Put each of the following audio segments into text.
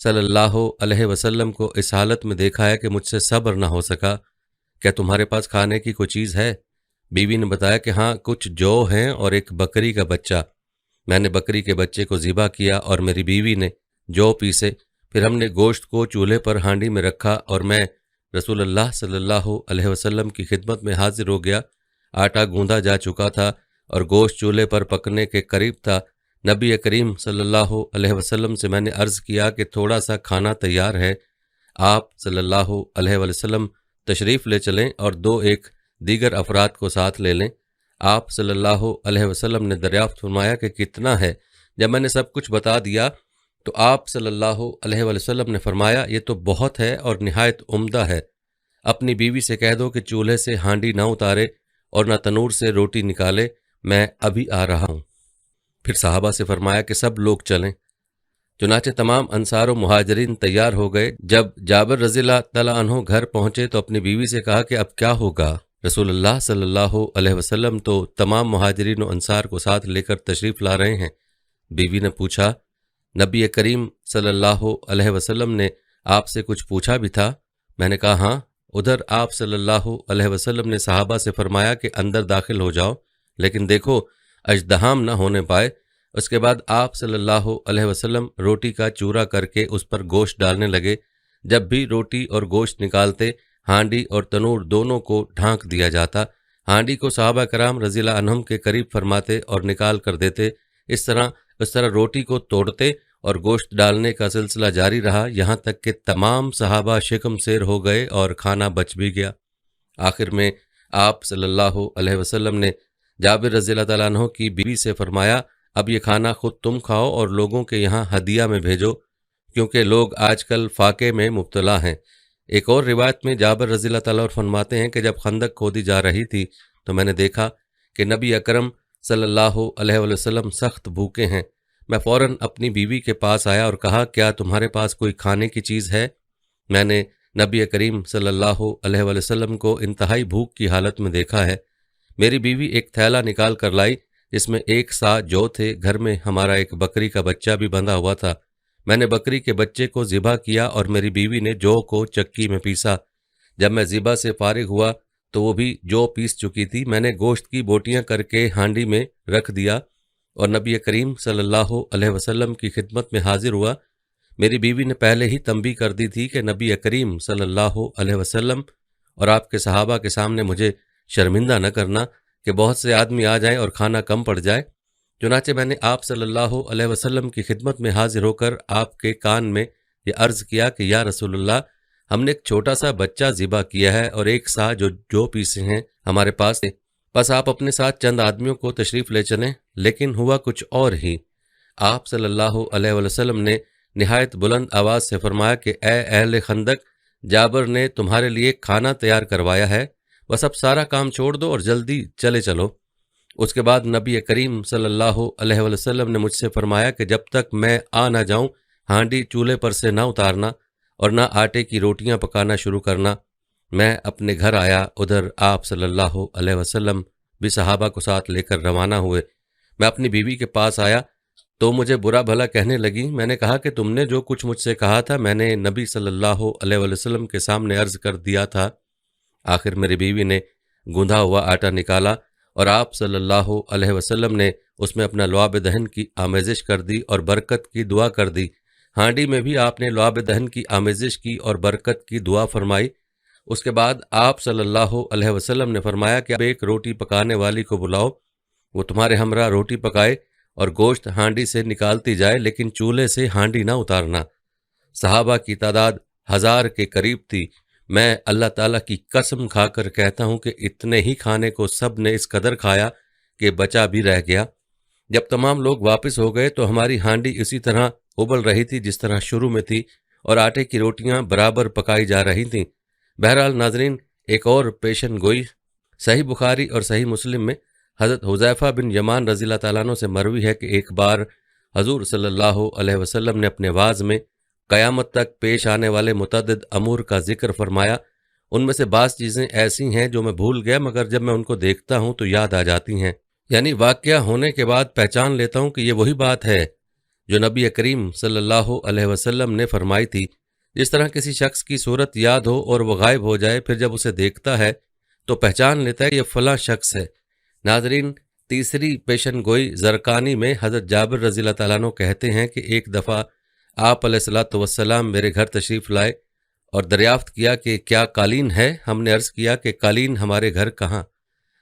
صلی اللہ علیہ وسلم کو اس حالت میں دیکھا ہے کہ مجھ سے صبر نہ ہو سکا۔ کیا تمہارے پاس کھانے کی کوئی چیز ہے؟ بیوی نے بتایا کہ ہاں، کچھ جو ہیں اور ایک بکری کا بچہ۔ میں نے بکری کے بچے کو ذبح کیا اور میری بیوی نے جو پیسے، پھر ہم نے گوشت کو چولہے پر ہانڈی میں رکھا اور میں رسول اللہ صلی اللہ علیہ وسلم کی خدمت میں حاضر ہو گیا۔ آٹا گوندا جا چکا تھا اور گوشت چولہے پر پکنے کے قریب تھا۔ نبی کریم صلی اللہ علیہ وسلم سے میں نے عرض کیا کہ تھوڑا سا کھانا تیار ہے، آپ صلی اللہ علیہ وسلم تشریف لے چلیں اور دو ایک دیگر افراد کو ساتھ لے لیں۔ آپ صلی اللہ علیہ وسلم نے دریافت فرمایا کہ کتنا ہے؟ جب میں نے سب کچھ بتا دیا تو آپ صلی اللہ علیہ وسلم نے فرمایا، یہ تو بہت ہے اور نہایت عمدہ ہے، اپنی بیوی سے کہہ دو کہ چولہے سے ہانڈی نہ اتارے اور نہ تنور سے روٹی نکالے، میں ابھی آ رہا ہوں۔ پھر صحابہ سے فرمایا کہ سب لوگ چلیں۔ چنانچہ تمام انصار و مہاجرین تیار ہو گئے۔ جب جابر رضی اللہ تعالیٰ عنہ گھر پہنچے تو اپنی بیوی سے کہا کہ اب کیا ہوگا؟ رسول اللہ صلی اللہ علیہ وسلم تو تمام مہاجرین و انصار کو ساتھ لے کر تشریف لا رہے ہیں۔ بیوی نے پوچھا، نبی کریم صلی اللہ علیہ وسلم نے آپ سے کچھ پوچھا بھی تھا؟ میں نے کہا ہاں۔ ادھر آپ صلی اللہ علیہ وسلم نے صحابہ سے فرمایا کہ اندر داخل ہو جاؤ، لیکن دیکھو اژدہام نہ ہونے پائے۔ اس کے بعد آپ صلی اللہ علیہ وسلم روٹی کا چورا کر کے اس پر گوشت ڈالنے لگے۔ جب بھی روٹی اور گوشت نکالتے، ہانڈی اور تنور دونوں کو ڈھانک دیا جاتا۔ ہانڈی کو صحابہ کرام رضی اللہ عنہم کے قریب فرماتے اور نکال کر دیتے۔ اس طرح روٹی کو توڑتے اور گوشت ڈالنے کا سلسلہ جاری رہا، یہاں تک کہ تمام صحابہ شکم سیر ہو گئے اور کھانا بچ بھی گیا۔ آخر میں آپ صلی اللہ علیہ وسلم نے جابر رضی اللہ تعالیٰ عنہ کی بیوی سے فرمایا، اب یہ کھانا خود تم کھاؤ اور لوگوں کے یہاں ہدیہ میں بھیجو، کیونکہ لوگ آج کل فاقے میں مبتلا ہیں۔ ایک اور روایت میں جابر رضی اللہ تعالیٰ عنہ فرماتے ہیں کہ جب خندق کھودی جا رہی تھی تو میں نے دیکھا کہ نبی اکرم صلی اللہ علیہ وسلم سخت بھوکے ہیں۔ میں فوراً اپنی بیوی کے پاس آیا اور کہا، کیا تمہارے پاس کوئی کھانے کی چیز ہے؟ میں نے نبی کریم صلی اللہ علیہ وسلم کو انتہائی بھوک کی حالت میں دیکھا ہے۔ میری بیوی ایک تھیلا نکال کر لائی جس میں 1 سا جو تھے۔ گھر میں ہمارا ایک بکری کا بچہ بھی بندھا ہوا تھا۔ میں نے بکری کے بچے کو ذبح کیا اور میری بیوی نے جو کو چکی میں پیسا۔ جب میں ذبح سے فارغ ہوا تو وہ بھی جو پیس چکی تھی۔ میں نے گوشت کی بوٹیاں کر کے ہانڈی میں رکھ دیا اور نبی کریم صلی اللہ علیہ وسلم کی خدمت میں حاضر ہوا۔ میری بیوی نے پہلے ہی تنبیہ کر دی تھی کہ نبی کریم صلی اللہ علیہ وسلم اور آپ کے صحابہ کے سامنے مجھے شرمندہ نہ کرنا کہ بہت سے آدمی آ جائیں اور کھانا کم پڑ جائے۔ چنانچہ میں نے آپ صلی اللہ علیہ وسلم کی خدمت میں حاضر ہو کر آپ کے کان میں یہ عرض کیا کہ یا رسول اللہ، ہم نے ایک چھوٹا سا بچہ ذبح کیا ہے اور 1 سا جو پیسے ہیں ہمارے پاس تھے، بس آپ اپنے ساتھ چند آدمیوں کو تشریف لے چلیں۔ لیکن ہوا کچھ اور ہی۔ آپ صلی اللہ علیہ وسلم نے نہایت بلند آواز سے فرمایا کہ اے اہل خندق، جابر نے تمہارے لیے کھانا تیار کروایا ہے، بس اب سارا کام چھوڑ دو اور جلدی چلے چلو۔ اس کے بعد نبی کریم صلی اللہ علیہ وسلم نے مجھ سے فرمایا کہ جب تک میں آ نہ جاؤں ہانڈی چولہے پر سے نہ اتارنا اور نہ آٹے کی روٹیاں پکانا شروع کرنا۔ میں اپنے گھر آیا۔ ادھر آپ صلی اللہ علیہ وسلم بھی صحابہ کو ساتھ لے کر روانہ ہوئے۔ میں اپنی بیوی کے پاس آیا تو مجھے برا بھلا کہنے لگی۔ میں نے کہا کہ تم نے جو کچھ مجھ سے کہا تھا میں نے نبی صلی اللہ علیہ وسلم کے سامنے عرض کر دیا تھا۔ آخر میری بیوی نے گوندھا ہوا آٹا نکالا اور آپ صلی اللہ علیہ وسلم نے اس میں اپنا لعاب دہن کی آمیزش کر دی اور برکت کی دعا کر دی۔ ہانڈی میں بھی آپ نے لعاب دہن کی آمیزش کی اور برکت کی دعا فرمائی۔ اس کے بعد آپ صلی اللہ علیہ وسلم نے فرمایا کہ اب ایک روٹی پکانے والی کو بلاؤ، وہ تمہارے ہمراہ روٹی پکائے اور گوشت ہانڈی سے نکالتی جائے، لیکن چولہے سے ہانڈی نہ اتارنا۔ صحابہ کی تعداد 1000 کے قریب تھی۔ میں اللہ تعالیٰ کی قسم کھا کر کہتا ہوں کہ اتنے ہی کھانے کو سب نے اس قدر کھایا کہ بچا بھی رہ گیا۔ جب تمام لوگ واپس ہو گئے تو ہماری ہانڈی اسی طرح ابل رہی تھی جس طرح شروع میں تھی اور آٹے کی روٹیاں برابر پکائی جا رہی تھیں۔ بہرحال ناظرین، ایک اور پیشن گوئی صحیح بخاری اور صحیح مسلم میں حضرت حذیفہ بن یمان رضی اللہ تعالیٰ عنہ سے مروی ہے کہ ایک بار حضور صلی اللہ علیہ وسلم نے اپنے واعظ میں قیامت تک پیش آنے والے متعدد امور کا ذکر فرمایا۔ ان میں سے بعض چیزیں ایسی ہیں جو میں بھول گیا، مگر جب میں ان کو دیکھتا ہوں تو یاد آ جاتی ہیں، یعنی واقعہ ہونے کے بعد پہچان لیتا ہوں کہ یہ وہی بات ہے جو نبی کریم صلی اللہ علیہ وسلم نے فرمائی تھی۔ جس طرح کسی شخص کی صورت یاد ہو اور وہ غائب ہو جائے، پھر جب اسے دیکھتا ہے تو پہچان لیتا ہے یہ فلاں شخص ہے۔ ناظرین، تیسری پیشن گوئی زرقانی میں حضرت جابر رضی اللہ تعالیٰ عنہ کہتے ہیں کہ ایک دفعہ آپ علیہ الصلوۃ والسلام میرے گھر تشریف لائے اور دریافت کیا کہ کیا قالین ہے؟ ہم نے عرض کیا کہ قالین ہمارے گھر کہاں؟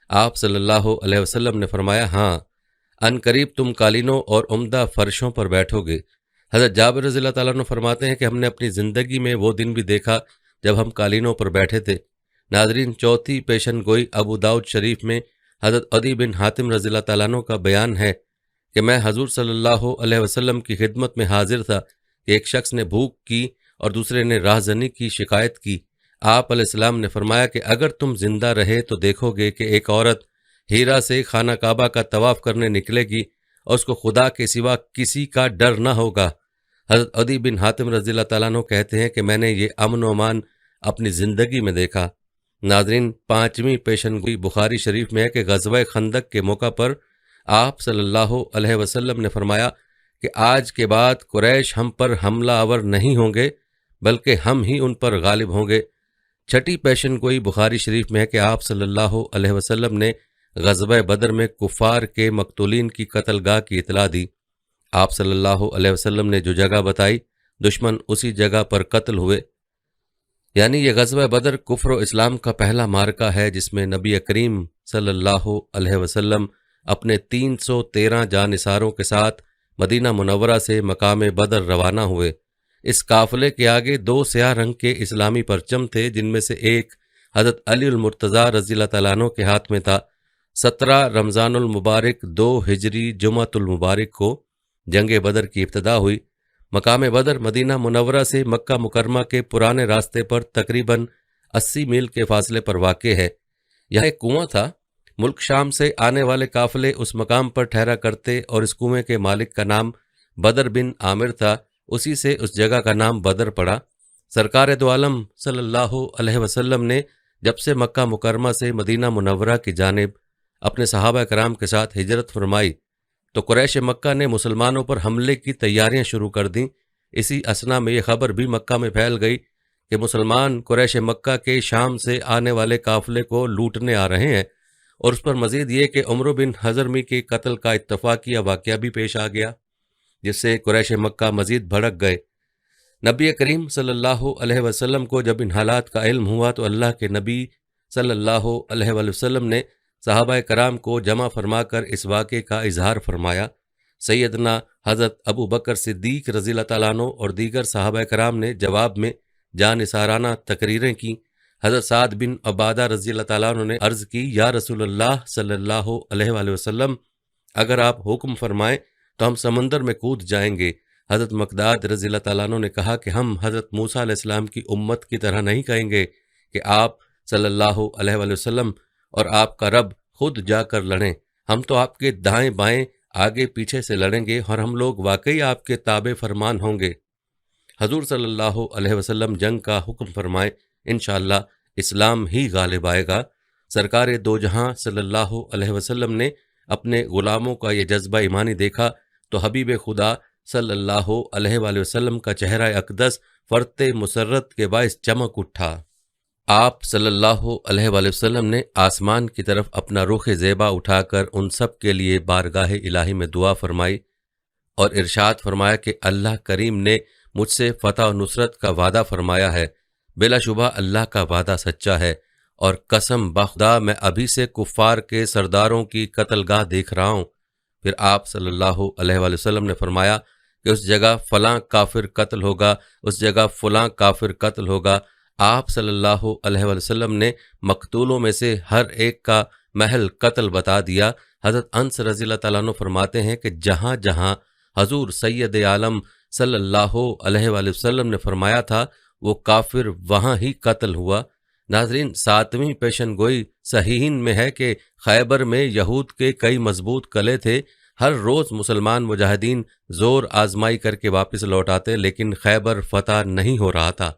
آپ صلی اللہ علیہ وسلم نے فرمایا ہاں، ان قریب تم قالینوں اور عمدہ فرشوں پر بیٹھو گے۔ حضرت جابر رضی اللہ تعالیٰ عنہ فرماتے ہیں کہ ہم نے اپنی زندگی میں وہ دن بھی دیکھا جب ہم قالینوں پر بیٹھے تھے۔ ناظرین، چوتھی پیشن گوئی ابو داؤد شریف میں حضرت عدی بن حاتم رضی اللہ تعالیٰ عنہ کا بیان ہے کہ میں حضور صلی اللہ علیہ وسلم کی خدمت میں حاضر تھا کہ ایک شخص نے بھوک کی اور دوسرے نے راہزنی کی شکایت کی۔ آپ علیہ السلام نے فرمایا کہ اگر تم زندہ رہے تو دیکھو گے کہ ایک عورت ہیرا سے خانہ کعبہ کا طواف کرنے نکلے گی اور اس کو خدا کے سوا کسی کا ڈر نہ ہوگا۔ حضرت عدی بن حاتم رضی اللہ تعالیٰ عنہ کہتے ہیں کہ میں نے یہ امن و امان اپنی زندگی میں دیکھا۔ ناظرین، پانچویں پیشن گوئی بخاری شریف میں ہے کہ غزوہ خندق کے موقع پر آپ صلی اللہ علیہ وسلم نے فرمایا کہ آج کے بعد قریش ہم پر حملہ آور نہیں ہوں گے بلکہ ہم ہی ان پر غالب ہوں گے۔ چھٹی پیشن گوئی بخاری شریف میں ہے کہ آپ صلی اللہ علیہ وسلم نے غزوہ بدر میں کفار کے مقتولین کی قتل گاہ کی اطلاع دی۔ آپ صلی اللہ علیہ وسلم نے جو جگہ بتائی دشمن اسی جگہ پر قتل ہوئے۔ یعنی یہ غزوہ بدر کفر و اسلام کا پہلا معرکہ ہے جس میں نبی کریم صلی اللہ علیہ وسلم اپنے 313 جانثاروں کے ساتھ مدینہ منورہ سے مقام بدر روانہ ہوئے۔ اس قافلے کے آگے 2 سیاہ رنگ کے اسلامی پرچم تھے، جن میں سے ایک حضرت علی المرتضیٰ رضی اللہ تعالیٰ عنہ کے ہاتھ میں تھا۔ 17 رمضان المبارک 2 ہجری جمعۃ المبارک کو جنگ بدر کی ابتدا ہوئی۔ مقام بدر مدینہ منورہ سے مکہ مکرمہ کے پرانے راستے پر تقریباً 80 میل کے فاصلے پر واقع ہے۔ یہاں ایک کنواں تھا۔ ملک شام سے آنے والے قافلے اس مقام پر ٹھہرا کرتے اور اس کنویں کے مالک کا نام بدر بن عامر تھا، اسی سے اس جگہ کا نام بدر پڑا۔ سرکار دو عالم صلی اللہ علیہ وسلم نے جب سے مکہ مکرمہ سے مدینہ منورہ کی جانب اپنے صحابہ کرام کے ساتھ ہجرت فرمائی تو قریش مکہ نے مسلمانوں پر حملے کی تیاریاں شروع کر دیں۔ اسی اثنا میں یہ خبر بھی مکہ میں پھیل گئی کہ مسلمان قریش مکہ کے شام سے آنے والے قافلے کو لوٹنے آ رہے ہیں، اور اس پر مزید یہ کہ عمرو بن حضرمی کے قتل کا اتفاقیہ واقعہ بھی پیش آ گیا، جس سے قریش مکہ مزید بھڑک گئے۔ نبی کریم صلی اللہ علیہ وسلم کو جب ان حالات کا علم ہوا تو اللہ کے نبی صلی اللہ علیہ وسلم نے صحابہ کرام کو جمع فرما کر اس واقعے کا اظہار فرمایا۔ سیدنا حضرت ابو بکر صدیق رضی اللہ تعالیٰ عنہ اور دیگر صحابہ کرام نے جواب میں جانثارانہ تقریریں کی۔ حضرت سعد بن عبادہ رضی اللہ تعالیٰ عنہ نے عرض کی، یا رسول اللہ صلی اللہ علیہ وآلہ وسلم، اگر آپ حکم فرمائیں تو ہم سمندر میں کود جائیں گے۔ حضرت مقداد رضی اللہ تعالیٰ عنہ نے کہا کہ ہم حضرت موسیٰ علیہ السلام کی امت کی طرح نہیں کہیں گے کہ آپ صلی اللہ علیہ وآلہ وسلم اور آپ کا رب خود جا کر لڑیں۔ ہم تو آپ کے دائیں بائیں آگے پیچھے سے لڑیں گے اور ہم لوگ واقعی آپ کے تابع فرمان ہوں گے۔ حضور صلی اللہ علیہ وسلم جنگ کا حکم فرمائیں، انشاءاللہ اسلام ہی غالب آئے گا۔ سرکار دو جہاں صلی اللہ علیہ وسلم نے اپنے غلاموں کا یہ جذبہ ایمانی دیکھا تو حبیب خدا صلی اللہ علیہ وآلہ وسلم کا چہرہ اقدس فرط مسرت کے باعث چمک اٹھا۔ آپ صلی اللہ علیہ وآلہ وسلم نے آسمان کی طرف اپنا رخ زیبا اٹھا کر ان سب کے لیے بارگاہ الہی میں دعا فرمائی اور ارشاد فرمایا کہ اللہ کریم نے مجھ سے فتح و نصرت کا وعدہ فرمایا ہے، بلا شبہ اللہ کا وعدہ سچا ہے، اور قسم بخدا میں ابھی سے کفار کے سرداروں کی قتل گاہ دیکھ رہا ہوں۔ پھر آپ صلی اللہ علیہ وآلہ وسلم نے فرمایا کہ اس جگہ فلاں کافر قتل ہوگا، اس جگہ فلاں کافر قتل ہوگا۔ آپ صلی اللہ علیہ وآلہ وسلم نے مقتولوں میں سے ہر ایک کا محل قتل بتا دیا۔ حضرت انس رضی اللہ تعالیٰ عنہ فرماتے ہیں کہ جہاں جہاں حضور سید عالم صلی اللہ علیہ وآلہ وسلم نے فرمایا تھا وہ کافر وہاں ہی قتل ہوا۔ ناظرین، 7ویں پیشن گوئی صحیحین میں ہے کہ خیبر میں یہود کے کئی مضبوط قلعے تھے۔ ہر روز مسلمان مجاہدین زور آزمائی کر کے واپس لوٹ آتے، لیکن خیبر فتح نہیں ہو رہا تھا۔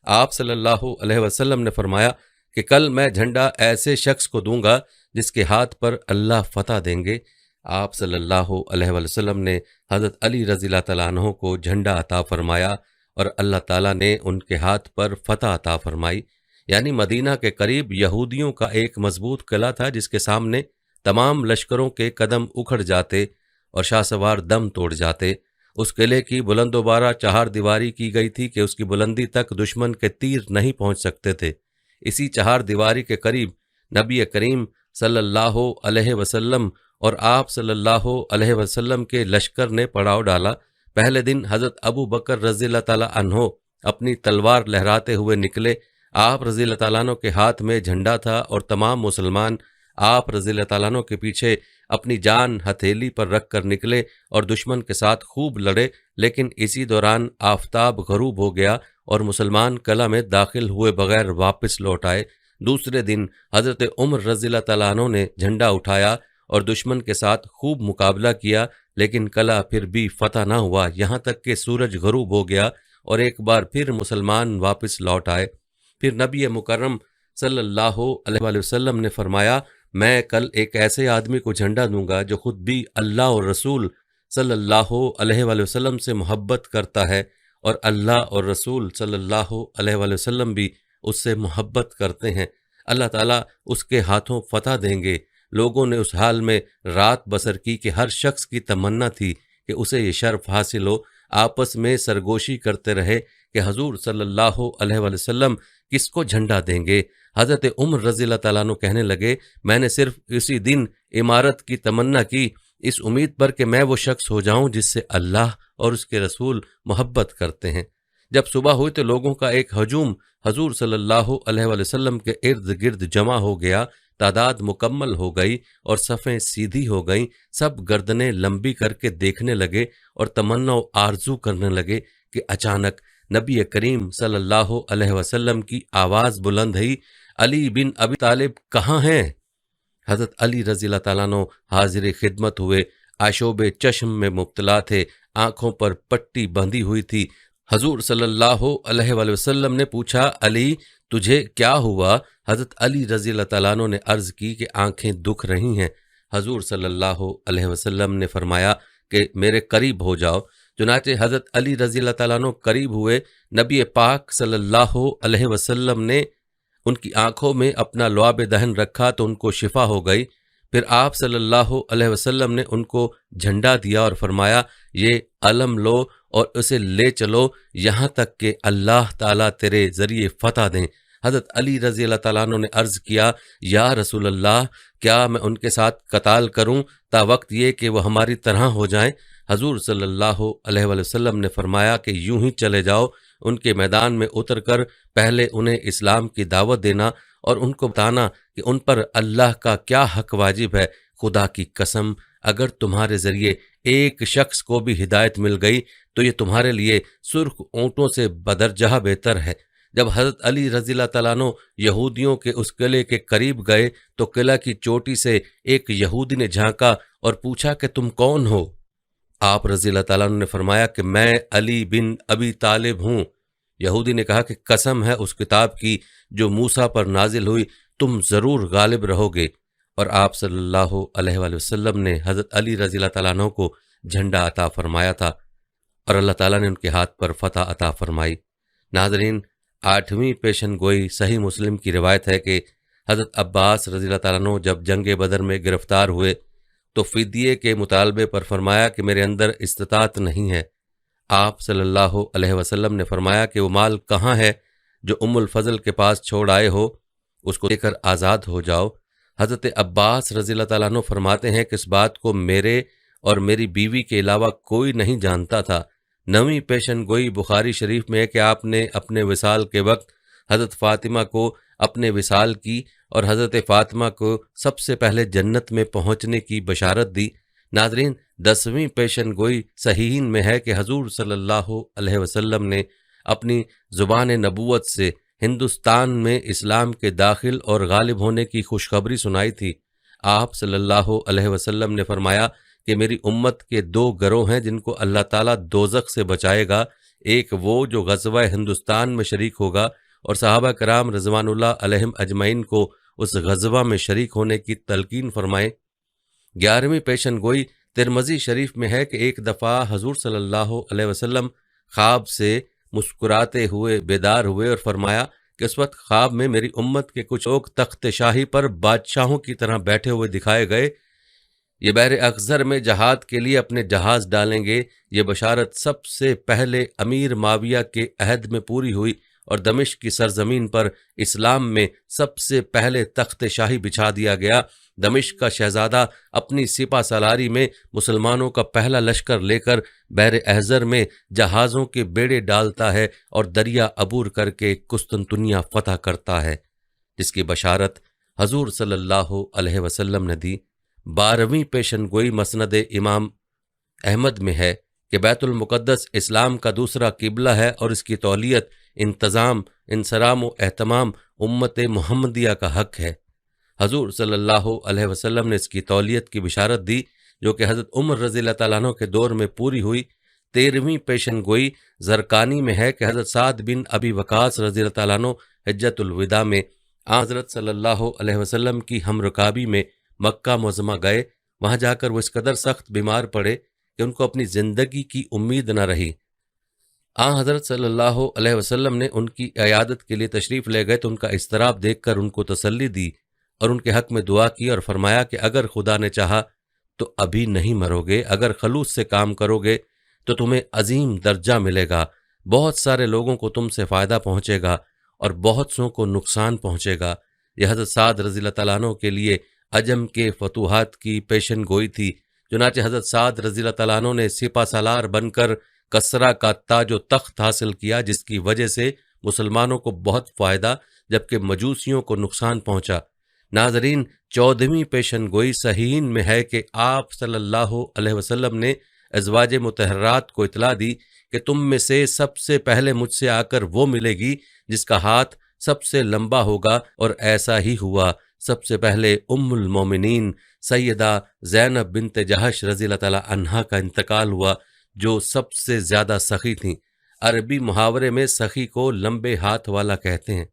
آپ صلی اللہ علیہ وسلم نے فرمایا کہ کل میں جھنڈا ایسے شخص کو دوں گا جس کے ہاتھ پر اللہ فتح دیں گے۔ آپ صلی اللہ علیہ وسلم نے حضرت علی رضی اللہ تعالیٰ عنہ کو جھنڈا عطا فرمایا اور اللہ تعالیٰ نے ان کے ہاتھ پر فتح عطا فرمائی۔ یعنی مدینہ کے قریب یہودیوں کا ایک مضبوط قلعہ تھا جس کے سامنے تمام لشکروں کے قدم اکھڑ جاتے اور شاہ سوار دم توڑ جاتے۔ اس قلعے کی بلند و بالا چہار دیواری کی گئی تھی کہ اس کی بلندی تک دشمن کے تیر نہیں پہنچ سکتے تھے۔ اسی چہار دیواری کے قریب نبی کریم صلی اللہ علیہ وسلم اور آپ صلی اللہ علیہ وسلم کے لشکر نے پڑاؤ ڈالا۔ پہلے دن حضرت ابو بکر رضی اللہ تعالیٰ عنہ اپنی تلوار لہراتے ہوئے نکلے۔ آپ رضی اللہ تعالیٰ عنہ کے ہاتھ میں جھنڈا تھا اور تمام مسلمان آپ رضی اللہ تعالیٰ عنہ کے پیچھے اپنی جان ہتھیلی پر رکھ کر نکلے اور دشمن کے ساتھ خوب لڑے، لیکن اسی دوران آفتاب غروب ہو گیا اور مسلمان قلعہ میں داخل ہوئے بغیر واپس لوٹ آئے۔ دوسرے دن حضرت عمر رضی اللہ تعالیٰ عنہ نے جھنڈا اٹھایا اور دشمن کے ساتھ خوب مقابلہ کیا، لیکن قلعہ پھر بھی فتح نہ ہوا، یہاں تک کہ سورج غروب ہو گیا اور ایک بار پھر مسلمان واپس لوٹ آئے۔ پھر نبی مکرم صلی اللہ علیہ وآلہ وسلم نے فرمایا، میں کل ایک ایسے آدمی کو جھنڈا دوں گا جو خود بھی اللہ اور رسول صلی اللہ علیہ وآلہ وسلم سے محبت کرتا ہے، اور اللہ اور رسول صلی اللہ علیہ وآلہ وسلم بھی اس سے محبت کرتے ہیں۔ اللہ تعالیٰ اس کے ہاتھوں فتح دیں گے۔ لوگوں نے اس حال میں رات بسر کی کہ ہر شخص کی تمنا تھی کہ اسے یہ شرف حاصل ہو۔ آپس میں سرگوشی کرتے رہے کہ حضور صلی اللہ علیہ وآلہ وسلم کس کو جھنڈا دیں گے۔ حضرت عمر رضی اللہ تعالیٰ عنہ کہنے لگے، میں نے صرف اسی دن امارت کی تمنا کی، اس امید پر کہ میں وہ شخص ہو جاؤں جس سے اللہ اور اس کے رسول محبت کرتے ہیں۔ جب صبح ہوئی تو لوگوں کا ایک ہجوم حضور صلی اللہ علیہ وآلہ وسلم کے ارد گرد جمع ہو گیا۔ تعداد مکمل ہو گئی اور صفیں سیدھی ہو گئیں۔ سب گردنیں لمبی کر کے دیکھنے لگے اور تمنا و آرزو کرنے لگے کہ اچانک نبی کریم صلی اللہ علیہ وسلم کی آواز بلند ہوئی، علی بن ابی طالب کہاں ہیں؟ حضرت علی رضی اللہ تعالیٰ عنہ حاضر خدمت ہوئے، آشوب چشم میں مبتلا تھے، آنکھوں پر پٹی بندھی ہوئی تھی۔ حضور صلی اللہ علیہ وآلہ وسلم نے پوچھا، علی تجھے کیا ہوا؟ حضرت علی رضی اللہ تعالیٰ عنہ نے عرض کی کہ آنکھیں دکھ رہی ہیں۔ حضور صلی اللہ علیہ وسلم نے فرمایا کہ میرے قریب ہو جاؤ۔ چنانچہ حضرت علی رضی اللہ تعالیٰ عنہ قریب ہوئے۔ نبی پاک صلی اللہ علیہ وسلم نے ان کی آنکھوں میں اپنا لعاب دہن رکھا تو ان کو شفا ہو گئی۔ پھر آپ صلی اللہ علیہ وسلم نے ان کو جھنڈا دیا اور فرمایا، یہ علم لو اور اسے لے چلو یہاں تک کہ اللہ تعالیٰ تیرے ذریعے فتح دیں۔ حضرت علی رضی اللہ تعالیٰ عنہ نے عرض کیا، یا رسول اللہ، کیا میں ان کے ساتھ قتال کروں تا وقت یہ کہ وہ ہماری طرح ہو جائیں؟ حضور صلی اللہ علیہ وآلہ وسلم نے فرمایا کہ یوں ہی چلے جاؤ، ان کے میدان میں اتر کر پہلے انہیں اسلام کی دعوت دینا اور ان کو بتانا کہ ان پر اللہ کا کیا حق واجب ہے۔ خدا کی قسم، اگر تمہارے ذریعے ایک شخص کو بھی ہدایت مل گئی تو یہ تمہارے لیے سرخ اونٹوں سے بدرجہ بہتر ہے۔ جب حضرت علی رضی اللہ تعالیٰ عنہ یہودیوں کے اس قلعے کے قریب گئے تو قلعہ کی چوٹی سے ایک یہودی نے جھانکا اور پوچھا کہ تم کون ہو؟ آپ رضی اللہ تعالیٰ عنہ نے فرمایا کہ میں علی بن ابی طالب ہوں۔ یہودی نے کہا کہ قسم ہے اس کتاب کی جو موسیٰ پر نازل ہوئی، تم ضرور غالب رہو گے۔ اور آپ صلی اللہ علیہ وآلہ وسلم نے حضرت علی رضی اللہ تعالیٰ عنہ کو جھنڈا عطا فرمایا تھا اور اللہ تعالیٰ نے ان کے ہاتھ پر فتح عطا فرمائی۔ ناظرین، 8ویں پیشن گوئی صحیح مسلم کی روایت ہے کہ حضرت عباس رضی اللہ تعالیٰ عنہ جب جنگ بدر میں گرفتار ہوئے تو فدیے کے مطالبے پر فرمایا کہ میرے اندر استطاعت نہیں ہے۔ آپ صلی اللہ علیہ وسلم نے فرمایا کہ وہ مال کہاں ہے جو ام الفضل کے پاس چھوڑ آئے ہو، اس کو دے کر آزاد ہو جاؤ۔ حضرت عباس رضی اللہ تعالیٰ عنہ فرماتے ہیں کہ اس بات کو میرے اور میری بیوی کے علاوہ کوئی نہیں جانتا تھا۔ 9ویں پیشن گوئی بخاری شریف میں ہے کہ آپ نے اپنے وصال کے وقت حضرت فاطمہ کو اپنے وصال کی اور حضرت فاطمہ کو سب سے پہلے جنت میں پہنچنے کی بشارت دی۔ ناظرین، 10ویں پیشن گوئی صحیحین میں ہے کہ حضور صلی اللہ علیہ وسلم نے اپنی زبان نبوت سے ہندوستان میں اسلام کے داخل اور غالب ہونے کی خوشخبری سنائی تھی۔ آپ صلی اللہ علیہ وسلم نے فرمایا کہ میری امت کے 2 گروہ ہیں جن کو اللہ تعالیٰ دوزخ سے بچائے گا۔ ایک وہ جو غزوہ ہندوستان میں شریک ہوگا اور صحابہ کرام رضوان اللہ علیہم اجمعین کو اس غزوہ میں شریک ہونے کی تلقین فرمائے، 11ویں پیشن گوئی ترمذی شریف میں ہے کہ ایک دفعہ حضور صلی اللہ علیہ وسلم خواب سے مسکراتے ہوئے بیدار ہوئے اور فرمایا کہ اس وقت خواب میں میری امت کے کچھ لوگ تخت شاہی پر بادشاہوں کی طرح بیٹھے ہوئے دکھائے گئے، یہ بحر اخضر میں جہاد کے لیے اپنے جہاز ڈالیں گے۔ یہ بشارت سب سے پہلے امیر معاویہ کے عہد میں پوری ہوئی اور دمشق کی سرزمین پر اسلام میں سب سے پہلے تخت شاہی بچھا دیا گیا۔ دمشق کا شہزادہ اپنی سپہ سالاری میں مسلمانوں کا پہلا لشکر لے کر بحر احزر میں جہازوں کے بیڑے ڈالتا ہے اور دریا عبور کر کے قسطنطنیہ فتح کرتا ہے، جس کی بشارت حضور صلی اللہ علیہ وسلم نے دی۔ 12ویں پیشن گوئی مسند امام احمد میں ہے کہ بیت المقدس اسلام کا دوسرا قبلہ ہے اور اس کی تولیت، انتظام، انصرام و اہتمام امت محمدیہ کا حق ہے۔ حضور صلی اللہ علیہ وسلم نے اس کی تولیت کی بشارت دی، جو کہ حضرت عمر رضی اللہ تعالیٰ عنہ کے دور میں پوری ہوئی۔ 13ویں پیشن گوئی زرقانی میں ہے کہ حضرت سعد بن ابی وقاص رضی اللہ تعالیٰ عنہ حجۃ الوداع میں حضرت صلی اللہ علیہ وسلم کی ہم رکابی میں مکہ معظمہ گئے۔ وہاں جا کر وہ اس قدر سخت بیمار پڑے کہ ان کو اپنی زندگی کی امید نہ رہی۔ حضرت صلی اللہ علیہ وسلم نے ان کی عیادت کے لیے تشریف لے گئے تو ان کا اضطراب دیکھ کر ان کو تسلی دی اور ان کے حق میں دعا کی اور فرمایا کہ اگر خدا نے چاہا تو ابھی نہیں مرو گے، اگر خلوص سے کام کرو گے تو تمہیں عظیم درجہ ملے گا، بہت سارے لوگوں کو تم سے فائدہ پہنچے گا اور بہت سوں کو نقصان پہنچے گا۔ یہ حضرت سعد رضی اللہ تعالیٰ عنہ کے لیے عجم کے فتوحات کی پیشن گوئی تھی۔ چنانچہ حضرت سعد رضی اللہ تعالیٰ عنہ نے سپہ سالار بن کر کسرا کا تاج و تخت حاصل کیا، جس کی وجہ سے مسلمانوں کو بہت فائدہ جبکہ مجوسیوں کو نقصان پہنچا۔ ناظرین، 14ویں پیشن گوئی صحیحین میں ہے کہ آپ صلی اللہ علیہ وسلم نے ازواج مطہرات کو اطلاع دی کہ تم میں سے سب سے پہلے مجھ سے آ کر وہ ملے گی جس کا ہاتھ سب سے لمبا ہوگا، اور ایسا ہی ہوا۔ سب سے پہلے ام المومنین سیدہ زینب بنت جہش رضی اللہ تعالی عنہا کا انتقال ہوا، جو سب سے زیادہ سخی تھیں۔ عربی محاورے میں سخی کو لمبے ہاتھ والا کہتے ہیں۔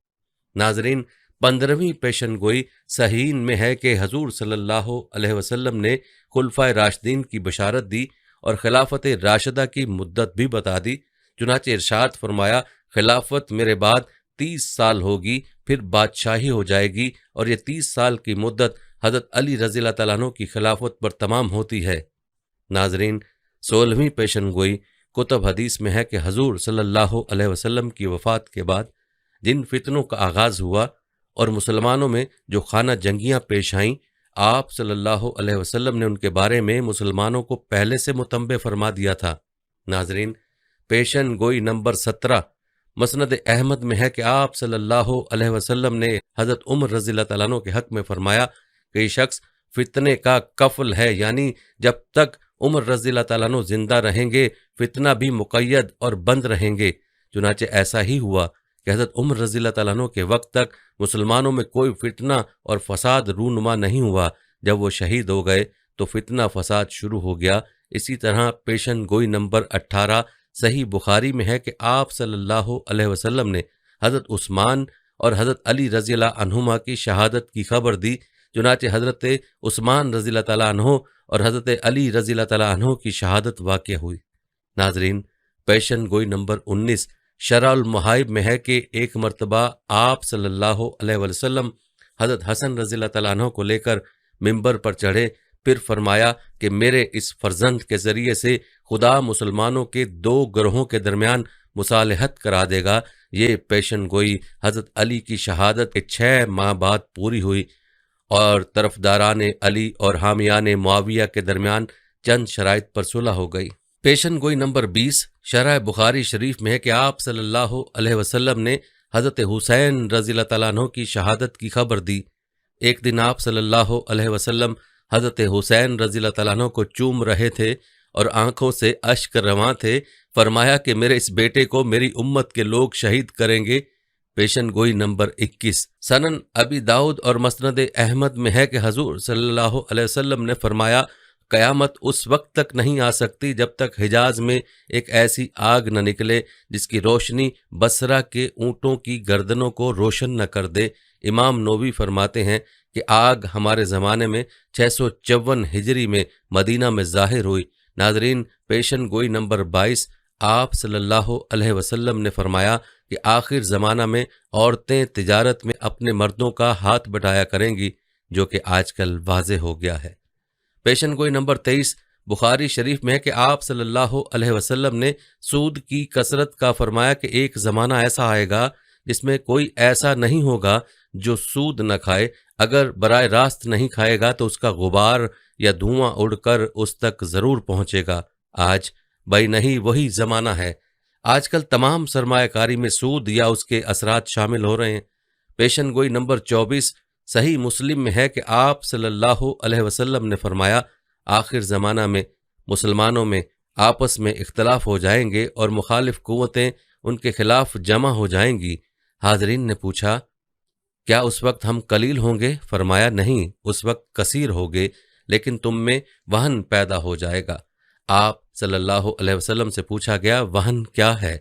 ناظرین، 15ویں پیشن گوئی صحیحین میں ہے کہ حضور صلی اللہ علیہ وسلم نے خلفائے راشدین کی بشارت دی اور خلافت راشدہ کی مدت بھی بتا دی۔ چنانچہ ارشاد فرمایا، خلافت میرے بعد 30 سال ہوگی، پھر بادشاہی ہو جائے گی، اور یہ 30 سال کی مدت حضرت علی رضی اللہ تعالیٰ عنہ کی خلافت پر تمام ہوتی ہے۔ ناظرین، 16ویں پیشن گوئی کتب حدیث میں ہے کہ حضور صلی اللہ علیہ وسلم کی وفات کے بعد جن فتنوں کا آغاز ہوا اور مسلمانوں میں جو خانہ جنگیاں پیش آئیں، آپ صلی اللہ علیہ وسلم نے ان کے بارے میں مسلمانوں کو پہلے سے متنبع فرما دیا تھا۔ ناظرین، پیشن گوئی نمبر 17 مسند احمد میں ہے کہ آپ صلی اللہ علیہ وسلم نے حضرت عمر رضی اللہ تعالیٰ عنہ کے حق میں فرمایا کہ یہ شخص فتنے کا کفل ہے، یعنی جب تک عمر رضی اللہ تعالیٰ عنہ زندہ رہیں گے فتنہ بھی مقید اور بند رہیں گے۔ چنانچہ ایسا ہی ہوا کہ حضرت عمر رضی اللہ تعالیٰ عنہ کے وقت تک مسلمانوں میں کوئی فتنہ اور فساد رونما نہیں ہوا۔ جب وہ شہید ہو گئے تو فتنہ فساد شروع ہو گیا۔ اسی طرح پیشن گوئی نمبر 18 صحیح بخاری میں ہے کہ آپ صلی اللہ علیہ وسلم نے حضرت عثمان اور حضرت علی رضی اللہ عنہما کی شہادت کی خبر دی۔ چنانچہ حضرت عثمان رضی اللہ تعالیٰ عنہ اور حضرت علی رضی اللہ تعالیٰ عنہ کی شہادت واقع ہوئی۔ ناظرین، پیشن گوئی نمبر 19 شرح المحائب میں ہے کہ ایک مرتبہ آپ صلی اللہ علیہ وسلم حضرت حسن رضی اللہ تعالیٰ عنہ کو لے کر ممبر پر چڑھے، پھر فرمایا کہ میرے اس فرزند کے ذریعے سے خدا مسلمانوں کے 2 گروہوں کے درمیان مصالحت کرا دے گا۔ یہ پیشن گوئی حضرت علی کی شہادت کے 6 ماہ بعد پوری ہوئی اور طرفداران علی اور حامیان معاویہ کے درمیان چند شرائط پر صلح ہو گئی۔ پیشن گوئی نمبر 20 شرح بخاری شریف میں ہے کہ آپ صلی اللہ علیہ وسلم نے حضرت حسین رضی اللہ تعالیٰ عنہ کی شہادت کی خبر دی۔ ایک دن آپ صلی اللہ علیہ وسلم حضرت حسین رضی اللہ تعالیٰ عنہ کو چوم رہے تھے اور آنکھوں سے اشک رواں تھے۔ فرمایا کہ میرے اس بیٹے کو میری امت کے لوگ شہید کریں گے۔ پیشن گوئی نمبر 21 سنن ابی داؤد اور مسند احمد میں ہے کہ حضور صلی اللہ علیہ وسلم نے فرمایا، قیامت اس وقت تک نہیں آ سکتی جب تک حجاز میں ایک ایسی آگ نہ نکلے جس کی روشنی بصرہ کے اونٹوں کی گردنوں کو روشن نہ کر دے۔ امام نووی فرماتے ہیں کہ آگ ہمارے زمانے میں 654 ہجری میں مدینہ میں ظاہر ہوئی۔ ناظرین، پیشن گوئی نمبر 22، آپ صلی اللہ علیہ وسلم نے فرمایا کہ آخر زمانہ میں عورتیں تجارت میں اپنے مردوں کا ہاتھ بٹایا کریں گی، جو کہ آج کل واضح ہو گیا ہے۔ پیشن گوئی نمبر 23، بخاری شریف میں ہے کہ آپ صلی اللہ علیہ وسلم نے سود کی کثرت کا فرمایا کہ ایک زمانہ ایسا آئے گا جس میں کوئی ایسا نہیں ہوگا جو سود نہ کھائے، اگر براہ راست نہیں کھائے گا تو اس کا غبار یا دھواں اڑ کر اس تک ضرور پہنچے گا۔ آج بھائی نہیں وہی زمانہ ہے۔ آج کل تمام سرمایہ کاری میں سود یا اس کے اثرات شامل ہو رہے ہیں۔ پیشن گوئی نمبر 24، صحیح مسلم میں ہے کہ آپ صلی اللہ علیہ وسلم نے فرمایا آخر زمانہ میں مسلمانوں میں آپس میں اختلاف ہو جائیں گے اور مخالف قوتیں ان کے خلاف جمع ہو جائیں گی۔ حاضرین نے پوچھا کیا اس وقت ہم قلیل ہوں گے؟ فرمایا نہیں، اس وقت کثیر ہوگے، لیکن تم میں وہن پیدا ہو جائے گا۔ آپ صلی اللہ علیہ وسلم سے پوچھا گیا وہن کیا ہے؟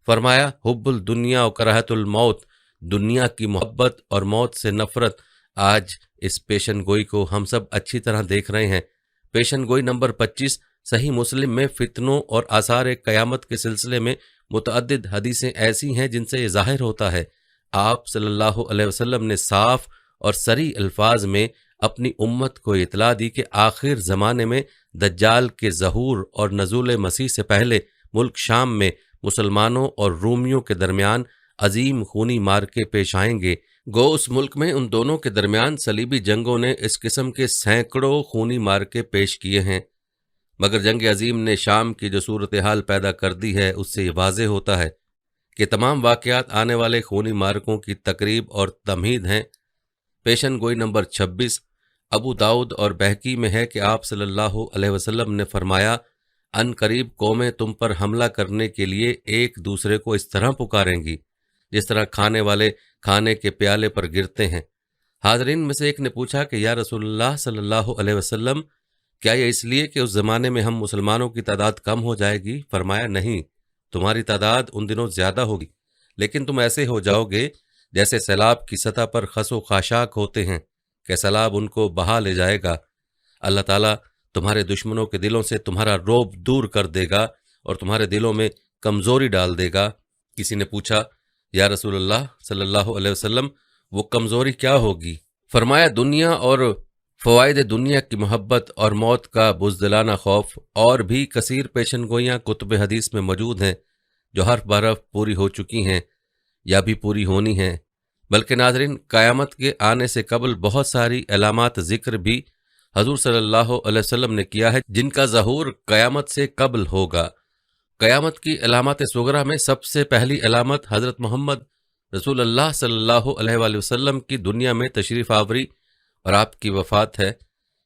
فرمایا حب الدنیا و کراہت الموت، دنیا کی محبت اور موت سے نفرت۔ آج اس پیشن گوئی کو ہم سب اچھی طرح دیکھ رہے ہیں۔ پیشن گوئی نمبر 25، صحیح مسلم میں فتنوں اور آثار قیامت کے سلسلے میں متعدد حدیثیں ایسی ہیں جن سے یہ ظاہر ہوتا ہے۔ آپ صلی اللہ علیہ وسلم نے صاف اور صریح الفاظ میں اپنی امت کو اطلاع دی کہ آخر زمانے میں دجال کے ظہور اور نزول مسیح سے پہلے ملک شام میں مسلمانوں اور رومیوں کے درمیان عظیم خونی مارکے پیش آئیں گے۔ گو اس ملک میں ان دونوں کے درمیان صلیبی جنگوں نے اس قسم کے سینکڑوں خونی مارکے پیش کیے ہیں، مگر جنگ عظیم نے شام کی جو صورتحال پیدا کر دی ہے اس سے یہ واضح ہوتا ہے کہ تمام واقعات آنے والے خونی مارکوں کی تقریب اور تمہید ہیں۔ پیشن گوئی نمبر 26، ابو داؤد اور بہقی میں ہے کہ آپ صلی اللہ علیہ وسلم نے فرمایا ان قریب قومیں تم پر حملہ کرنے کے لیے ایک دوسرے کو اس طرح پکاریں گی جس طرح کھانے والے کھانے کے پیالے پر گرتے ہیں۔ حاضرین میں سے ایک نے پوچھا کہ یا رسول اللہ صلی اللہ علیہ وسلم، کیا یہ اس لیے کہ اس زمانے میں ہم مسلمانوں کی تعداد کم ہو جائے گی؟ فرمایا نہیں، تمہاری تعداد ان دنوں زیادہ ہوگی، لیکن تم ایسے ہو جاؤ گے جیسے سیلاب کی سطح پر خس و خاشاک ہوتے ہیں کہ سیلاب ان کو بہا لے جائے گا۔ اللہ تعالیٰ تمہارے دشمنوں کے دلوں سے تمہارا رعب دور کر دے گا اور تمہارے دلوں میں کمزوری ڈال دے گا۔ کسی نے پوچھا یا رسول اللہ صلی اللہ علیہ وسلم، وہ کمزوری کیا ہوگی؟ فرمایا دنیا اور فوائد دنیا کی محبت اور موت کا بزدلانہ خوف۔ اور بھی کثیر پیشن گوئیاں کتب حدیث میں موجود ہیں جو حرف برف پوری ہو چکی ہیں یا بھی پوری ہونی ہیں، بلکہ ناظرین قیامت کے آنے سے قبل بہت ساری علامات ذکر بھی حضور صلی اللہ علیہ وسلم نے کیا ہے جن کا ظہور قیامت سے قبل ہوگا۔ قیامت کی علامات صغریٰ میں سب سے پہلی علامت حضرت محمد رسول اللہ صلی اللہ علیہ وآلہ وسلم کی دنیا میں تشریف آوری اور آپ کی وفات ہے۔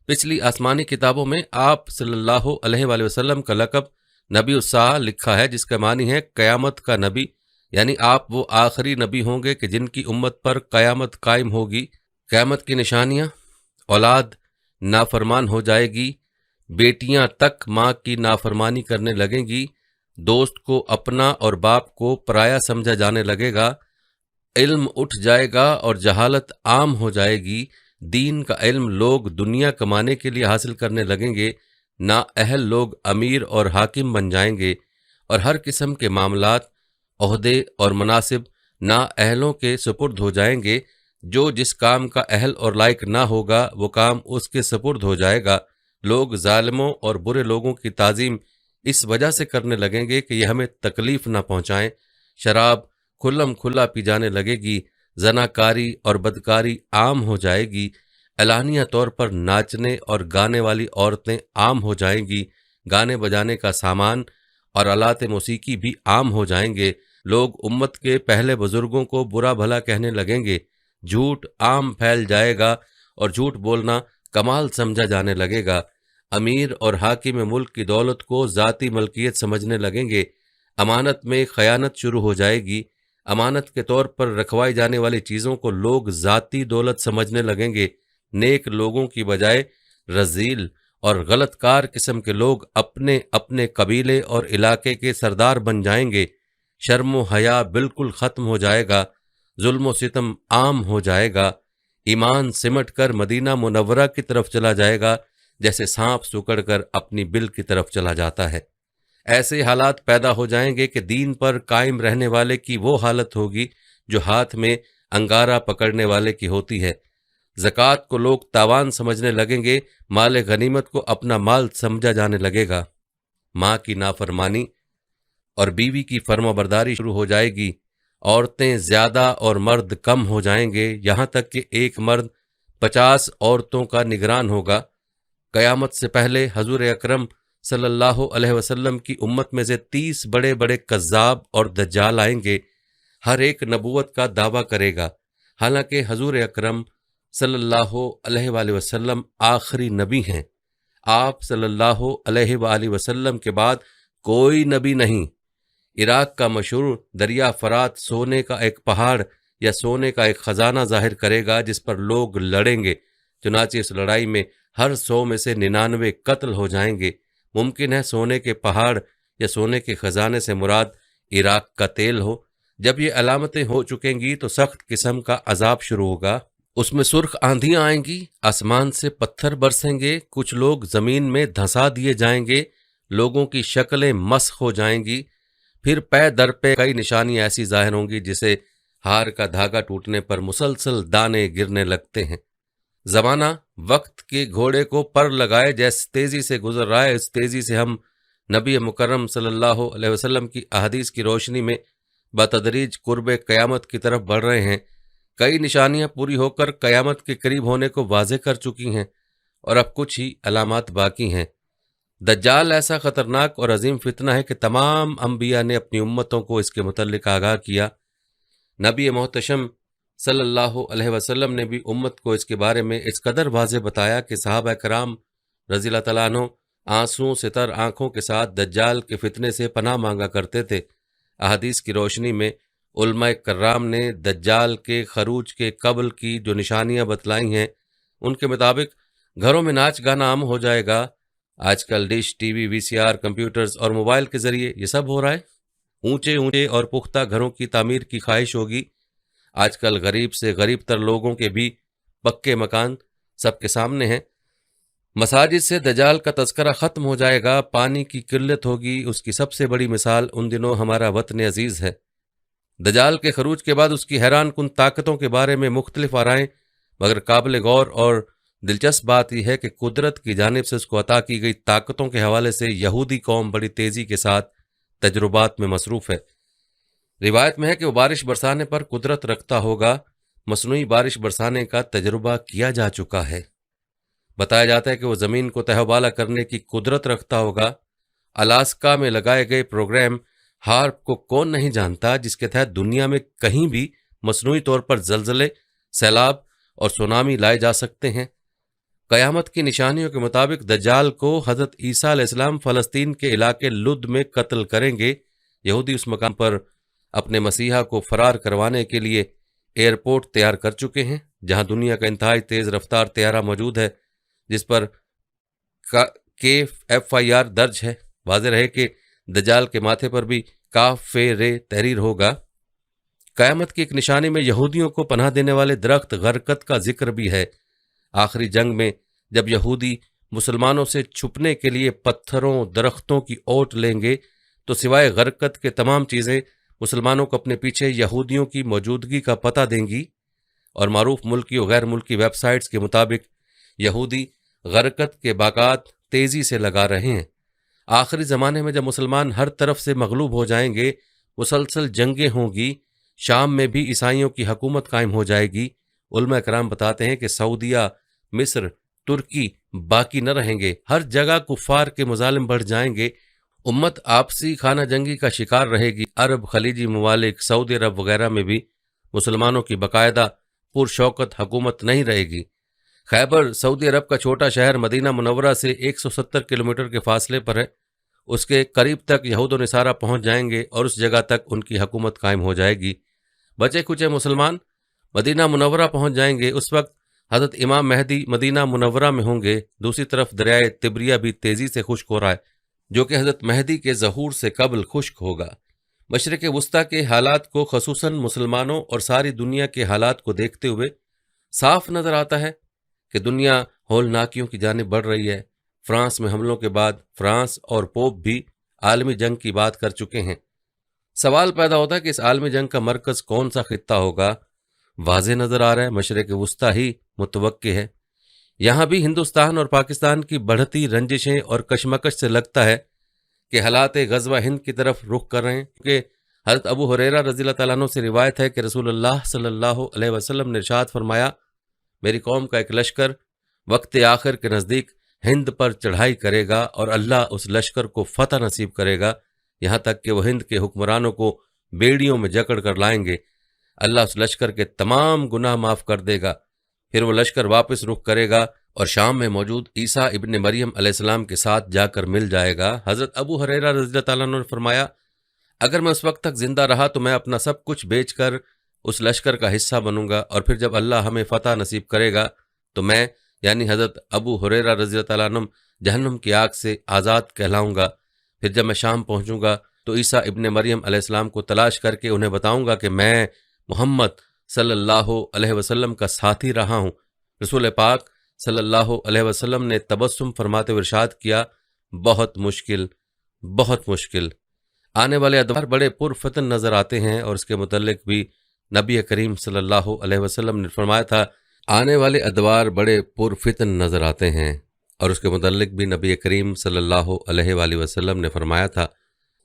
پچھلی آسمانی کتابوں میں آپ صلی اللہ علیہ وآلہ وسلم کا لقب نبی الساعہ لکھا ہے، جس کا معنی ہے قیامت کا نبی، یعنی آپ وہ آخری نبی ہوں گے کہ جن کی امت پر قیامت قائم ہوگی۔ قیامت کی نشانیاں: اولاد نافرمان ہو جائے گی، بیٹیاں تک ماں کی نافرمانی کرنے لگیں گی، دوست کو اپنا اور باپ کو پرایا سمجھا جانے لگے گا، علم اٹھ جائے گا اور جہالت عام ہو جائے گی، دین کا علم لوگ دنیا کمانے کے لیے حاصل کرنے لگیں گے، نااہل لوگ امیر اور حاکم بن جائیں گے، اور ہر قسم کے معاملات، عہدے اور مناصب نااہلوں کے سپرد ہو جائیں گے۔ جو جس کام کا اہل اور لائق نہ ہوگا وہ کام اس کے سپرد ہو جائے گا۔ لوگ ظالموں اور برے لوگوں کی تعظیم اس وجہ سے کرنے لگیں گے کہ یہ ہمیں تکلیف نہ پہنچائیں، شراب کھلم کھلا پی جانے لگے گی، زناکاری اور بدکاری عام ہو جائے گی، اعلانیہ طور پر ناچنے اور گانے والی عورتیں عام ہو جائیں گی، گانے بجانے کا سامان اور آلات موسیقی بھی عام ہو جائیں گے، لوگ امت کے پہلے بزرگوں کو برا بھلا کہنے لگیں گے، جھوٹ عام پھیل جائے گا اور جھوٹ بولنا کمال سمجھا جانے لگے گا، امیر اور حاکم ملک کی دولت کو ذاتی ملکیت سمجھنے لگیں گے، امانت میں خیانت شروع ہو جائے گی، امانت کے طور پر رکھوائی جانے والی چیزوں کو لوگ ذاتی دولت سمجھنے لگیں گے، نیک لوگوں کی بجائے رذیل اور غلط کار قسم کے لوگ اپنے اپنے قبیلے اور علاقے کے سردار بن جائیں گے، شرم و حیا بالکل ختم ہو جائے گا، ظلم و ستم عام ہو جائے گا، ایمان سمٹ کر مدینہ منورہ کی طرف چلا جائے گا جیسے سانپ سکڑ کر اپنی بل کی طرف چلا جاتا ہے۔ ایسے حالات پیدا ہو جائیں گے کہ دین پر قائم رہنے والے کی وہ حالت ہوگی جو ہاتھ میں انگارہ پکڑنے والے کی ہوتی ہے۔ زکوٰۃ کو لوگ تاوان سمجھنے لگیں گے، مال غنیمت کو اپنا مال سمجھا جانے لگے گا۔ ماں کی نافرمانی اور بیوی کی فرمانبرداری شروع ہو جائے گی۔ عورتیں زیادہ اور مرد کم ہو جائیں گے، یہاں تک کہ ایک مرد 50 عورتوں کا نگران ہوگا۔ قیامت سے پہلے حضور اکرم صلی اللہ علیہ وسلم کی امت میں سے 30 بڑے بڑے کذاب اور دجال آئیں گے۔ ہر ایک نبوت کا دعویٰ کرے گا، حالانکہ حضور اکرم صلی اللہ علیہ وآلہ وسلم آخری نبی ہیں۔ آپ صلی اللہ علیہ وآلہ وسلم کے بعد کوئی نبی نہیں۔ عراق کا مشہور دریا فرات سونے کا ایک پہاڑ یا سونے کا ایک خزانہ ظاہر کرے گا جس پر لوگ لڑیں گے، چنانچہ اس لڑائی میں ہر 100 میں سے 99 قتل ہو جائیں گے۔ ممکن ہے سونے کے پہاڑ یا سونے کے خزانے سے مراد عراق کا تیل ہو۔ جب یہ علامتیں ہو چکیں گی تو سخت قسم کا عذاب شروع ہوگا۔ اس میں سرخ آندھیاں آئیں گی، آسمان سے پتھر برسیں گے، کچھ لوگ زمین میں دھنسا دیے جائیں گے، لوگوں کی شکلیں مسخ ہو جائیں گی۔ پھر پے در پہ کئی نشانیاں ایسی ظاہر ہوں گی جسے ہار کا دھاگا ٹوٹنے پر مسلسل دانے گرنے لگتے ہیں۔ زمانہ وقت کے گھوڑے کو پر لگائے جیس تیزی سے گزر رہا ہے، اس تیزی سے ہم نبی مکرم صلی اللہ علیہ وسلم کی احادیث کی روشنی میں بتدریج قرب قیامت کی طرف بڑھ رہے ہیں۔ کئی نشانیاں پوری ہو کر قیامت کے قریب ہونے کو واضح کر چکی ہیں اور اب کچھ ہی علامات باقی ہیں۔ دجال ایسا خطرناک اور عظیم فتنہ ہے کہ تمام انبیاء نے اپنی امتوں کو اس کے متعلق آگاہ کیا۔ نبی محتشم صلی اللہ علیہ وسلم نے بھی امت کو اس کے بارے میں اس قدر واضح بتایا کہ صحابہ کرام رضی اللہ تعالیٰ عنہ آنسوؤں سے تر آنکھوں کے ساتھ دجال کے فتنے سے پناہ مانگا کرتے تھے۔ احادیث کی روشنی میں علماء کرام نے دجال کے خروج کے قبل کی جو نشانیاں بتلائی ہیں ان کے مطابق گھروں میں ناچ گانا عام ہو جائے گا۔ آج کل dish, T V, VCR، computers اور موبائل کے ذریعے یہ سب ہو رہا ہے۔ اونچے اونچے اور پختہ گھروں کی تعمیر کی خواہش ہوگی۔ آج کل غریب سے غریب تر لوگوں کے بھی پکے مکان سب کے سامنے ہیں۔ مساجد سے دجال کا تذکرہ ختم ہو جائے گا۔ پانی کی قلت ہوگی۔ اس کی سب سے بڑی مثال ان دنوں ہمارا وطن عزیز ہے۔ دجال کے خروج کے بعد اس کی حیران کن طاقتوں کے بارے میں مختلف آرائیں، مگر قابل غور اور دلچسپ بات یہ ہے کہ قدرت کی جانب سے اس کو عطا کی گئی طاقتوں کے حوالے سے یہودی قوم بڑی تیزی کے ساتھ تجربات میں مصروف ہے۔ روایت میں ہے کہ وہ بارش برسانے پر قدرت رکھتا ہوگا۔ مصنوعی بارش برسانے کا تجربہ کیا جا چکا ہے۔ بتایا جاتا ہے کہ وہ زمین کو تہہ و بالا کرنے کی قدرت رکھتا ہوگا۔ الاسکا میں لگائے گئے پروگرام ہارپ کو کون نہیں جانتا، جس کے تحت دنیا میں کہیں بھی مصنوعی طور پر زلزلے، سیلاب اور سونامی لائے جا سکتے ہیں۔ قیامت کی نشانیوں کے مطابق دجال کو حضرت عیسیٰ علیہ السلام فلسطین کے علاقے لد میں قتل کریں گے۔ یہودی اس مقام پر اپنے مسیحا کو فرار کروانے کے لیے ایئرپورٹ تیار کر چکے ہیں، جہاں دنیا کا انتہائی تیز رفتار طیارہ موجود ہے جس پر FIR درج ہے۔ واضح رہے کہ دجال کے ماتھے پر بھی کافر تحریر ہوگا۔ قیامت کی ایک نشانی میں یہودیوں کو پناہ دینے والے درخت غرقت کا ذکر بھی ہے۔ آخری جنگ میں جب یہودی مسلمانوں سے چھپنے کے لیے پتھروں، درختوں کی اوٹ لیں گے تو سوائے غرقت کے تمام چیزیں مسلمانوں کو اپنے پیچھے یہودیوں کی موجودگی کا پتہ دیں گی، اور معروف ملکی و غیر ملکی ویب سائٹس کے مطابق یہودی غرقت کے باغات تیزی سے لگا رہے ہیں۔ آخری زمانے میں جب مسلمان ہر طرف سے مغلوب ہو جائیں گے، مسلسل جنگیں ہوں گی، شام میں بھی عیسائیوں کی حکومت قائم ہو جائے گی۔ علماء کرام بتاتے ہیں کہ سعودیہ، مصر، ترکی باقی نہ رہیں گے، ہر جگہ کفار کے مظالم بڑھ جائیں گے۔ امت آپسی خانہ جنگی کا شکار رہے گی۔ عرب، خلیجی ممالک، سعودی عرب وغیرہ میں بھی مسلمانوں کی باقاعدہ پرشوکت حکومت نہیں رہے گی۔ خیبر سعودی عرب کا چھوٹا شہر مدینہ منورہ سے 170 کلومیٹر کے فاصلے پر ہے۔ اس کے قریب تک یہود و نصارہ پہنچ جائیں گے اور اس جگہ تک ان کی حکومت قائم ہو جائے گی۔ بچے کچے مسلمان مدینہ منورہ پہنچ جائیں گے۔ اس وقت حضرت امام مہدی مدینہ منورہ میں ہوں گے۔ دوسری طرف دریائے تبریہ بھی تیزی سے خشک ہو رہا ہے، جو کہ حضرت مہدی کے ظہور سے قبل خشک ہوگا۔ مشرق وسطیٰ کے حالات کو، خصوصاً مسلمانوں اور ساری دنیا کے حالات کو دیکھتے ہوئے صاف نظر آتا ہے کہ دنیا ہولناکیوں کی جانب بڑھ رہی ہے۔ فرانس میں حملوں کے بعد فرانس اور پوپ بھی عالمی جنگ کی بات کر چکے ہیں۔ سوال پیدا ہوتا ہے کہ اس عالمی جنگ کا مرکز کون سا خطہ ہوگا؟ واضح نظر آ رہا ہے مشرق وسطی ہی متوقع ہے۔ یہاں بھی ہندوستان اور پاکستان کی بڑھتی رنجشیں اور کشمکش سے لگتا ہے کہ حالات غزوہ ہند کی طرف رخ کر رہے ہیں، کہ حضرت ابو ہریرہ رضی اللہ تعالیٰ عنہ سے روایت ہے کہ رسول اللہ صلی اللہ علیہ وسلم نے ارشاد فرمایا، میری قوم کا ایک لشکر وقت آخر کے نزدیک ہند پر چڑھائی کرے گا اور اللہ اس لشکر کو فتح نصیب کرے گا، یہاں تک کہ وہ ہند کے حکمرانوں کو بیڑیوں میں جکڑ کر لائیں گے۔ اللہ اس لشکر کے تمام گناہ معاف کر دے گا، پھر وہ لشکر واپس رخ کرے گا اور شام میں موجود عیسیٰ ابن مریم علیہ السلام کے ساتھ جا کر مل جائے گا۔ حضرت ابو ہریرہ رضی اللہ تعالیٰ عنہ نے فرمایا، اگر میں اس وقت تک زندہ رہا تو میں اپنا سب کچھ بیچ کر اس لشکر کا حصہ بنوں گا، اور پھر جب اللہ ہمیں فتح نصیب کرے گا تو میں یعنی حضرت ابو ہریرہ رضی اللہ تعالیٰ عنہ جہنم کی آگ سے آزاد کہلاؤں گا۔ پھر جب میں شام پہنچوں گا تو عیسیٰ ابن مریم علیہ السلام کو تلاش کر کے انہیں بتاؤں گا کہ میں محمد صلی اللہ علیہ وسلم کا ساتھی رہا ہوں۔ رسول پاک صلی اللہ علیہ وسلم نے تبسم فرماتے ہوئے ارشاد کیا، بہت مشکل، بہت مشکل۔ آنے والے ادوار بڑے پرفتن نظر آتے ہیں، اور اس کے متعلق بھی نبی کریم صلی اللہ علیہ وسلم نے فرمایا تھا، آنے والے ادوار بڑے پرفتن نظر آتے ہیں، اور اس کے متعلق بھی نبی کریم صلی اللہ علیہ وآلہ وسلم نے فرمایا تھا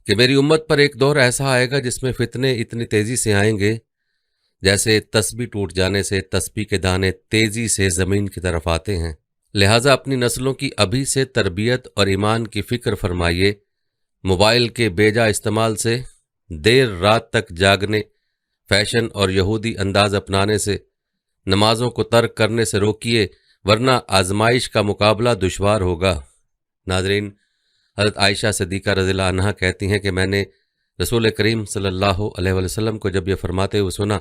کہ میری امت پر ایک دور ایسا آئے گا جس میں فتنے اتنی تیزی سے آئیں گے جیسے تسبیح ٹوٹ جانے سے تسبیح کے دانے تیزی سے زمین کی طرف آتے ہیں۔ لہٰذا اپنی نسلوں کی ابھی سے تربیت اور ایمان کی فکر فرمائیے۔ موبائل کے بیجا استعمال سے، دیر رات تک جاگنے، فیشن اور یہودی انداز اپنانے سے، نمازوں کو ترک کرنے سے روکیے، ورنہ آزمائش کا مقابلہ دشوار ہوگا۔ ناظرین، حضرت عائشہ صدیقہ رضی اللہ عنہا کہتی ہیں کہ میں نے رسول کریم صلی اللہ علیہ وسلم کو جب یہ فرماتے ہوئے سنا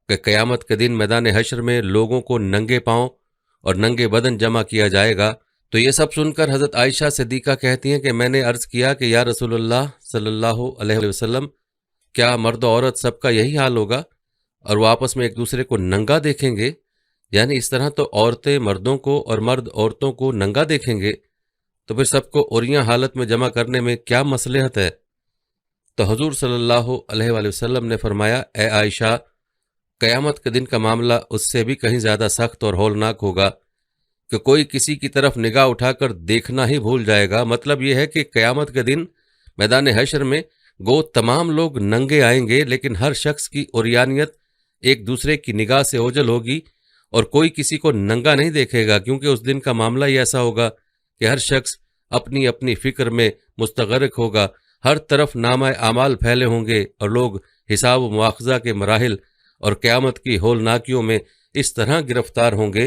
کہ قیامت کے دن میدان حشر میں لوگوں کو ننگے پاؤں اور ننگے بدن جمع کیا جائے گا، تو یہ سب سن کر حضرت عائشہ صدیقہ کہتی ہیں کہ میں نے عرض کیا کہ یا رسول اللہ صلی اللہ علیہ وسلم، کیا مرد و عورت سب کا یہی حال ہوگا اور وہ آپس میں ایک دوسرے کو ننگا دیکھیں گے؟ یعنی اس طرح تو عورتیں مردوں کو اور مرد عورتوں کو ننگا دیکھیں گے، تو پھر سب کو عریاں حالت میں جمع کرنے میں کیا مصلحت ہے؟ تو حضور صلی اللہ علیہ وآلہ وسلم نے فرمایا، اے عائشہ، قیامت کے دن کا معاملہ اس سے بھی کہیں زیادہ سخت اور ہولناک ہوگا کہ کوئی کسی کی طرف نگاہ اٹھا کر دیکھنا ہی بھول جائے گا۔ مطلب یہ ہے کہ قیامت کے دن میدان حشر میں گو تمام لوگ ننگے آئیں گے، لیکن ہر شخص کی عریانیت ایک دوسرے کی نگاہ سے اوجھل ہوگی اور کوئی کسی کو ننگا نہیں دیکھے گا، کیونکہ اس دن کا معاملہ ہی ایسا ہوگا کہ ہر شخص اپنی اپنی فکر میں مستغرق ہوگا، ہر طرف نامہ اعمال پھیلے ہوں گے اور لوگ حساب و مواخذہ کے مراحل اور قیامت کی ہولناکیوں میں اس طرح گرفتار ہوں گے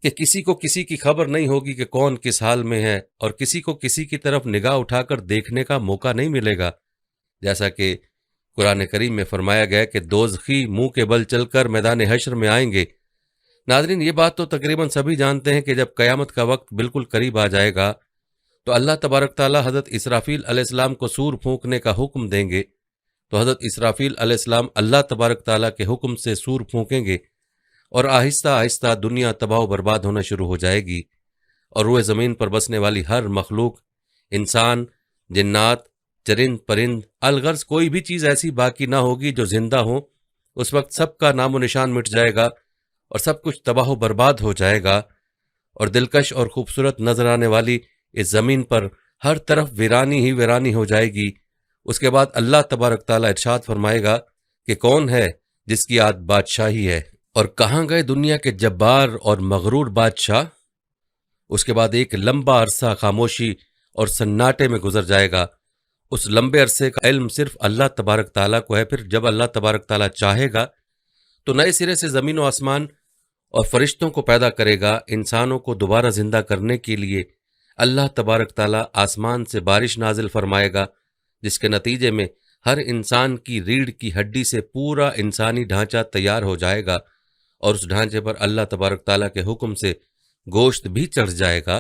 کہ کسی کو کسی کی خبر نہیں ہوگی کہ کون کس حال میں ہے، اور کسی کو کسی کی طرف نگاہ اٹھا کر دیکھنے کا موقع نہیں ملے گا، جیسا کہ قرآن کریم میں فرمایا گیا کہ دوزخی منہ کے بل چل کر میدان حشر میں آئیں گے۔ ناظرین، یہ بات تو تقریباً سبھی جانتے ہیں کہ جب قیامت کا وقت بالکل قریب آ جائے گا تو اللہ تبارک تعالیٰ حضرت اسرافیل علیہ السلام کو سور پھونکنے کا حکم دیں گے، تو حضرت اسرافیل علیہ السلام اللہ تبارک تعالیٰ کے حکم سے سور پھونکیں گے، اور آہستہ آہستہ دنیا تباہ و برباد ہونا شروع ہو جائے گی، اور روئے زمین پر بسنے والی ہر مخلوق، انسان، جنات، چرند پرند، الغرض کوئی بھی چیز ایسی باقی نہ ہوگی جو زندہ ہو۔ اس وقت سب کا نام و نشان مٹ جائے گا اور سب کچھ تباہ و برباد ہو جائے گا، اور دلکش اور خوبصورت نظر آنے والی اس زمین پر ہر طرف ویرانی ہی ویرانی ہو جائے گی۔ اس کے بعد اللہ تبارک تعالیٰ ارشاد فرمائے گا کہ کون ہے جس کی آج بادشاہی ہے، اور کہاں گئے دنیا کے جبار اور مغرور بادشاہ؟ اس کے بعد ایک لمبا عرصہ خاموشی اور سناٹے میں گزر جائے گا۔ اس لمبے عرصے کا علم صرف اللہ تبارک تعالیٰ کو ہے۔ پھر جب اللہ تبارک تعالیٰ چاہے گا تو نئے سرے سے زمین و آسمان اور فرشتوں کو پیدا کرے گا۔ انسانوں کو دوبارہ زندہ کرنے کے لیے اللہ تبارک تعالیٰ آسمان سے بارش نازل فرمائے گا، جس کے نتیجے میں ہر انسان کی ریڑھ کی ہڈی سے پورا انسانی ڈھانچہ تیار ہو جائے گا، اور اس ڈھانچے پر اللہ تبارک تعالیٰ کے حکم سے گوشت بھی چڑھ جائے گا۔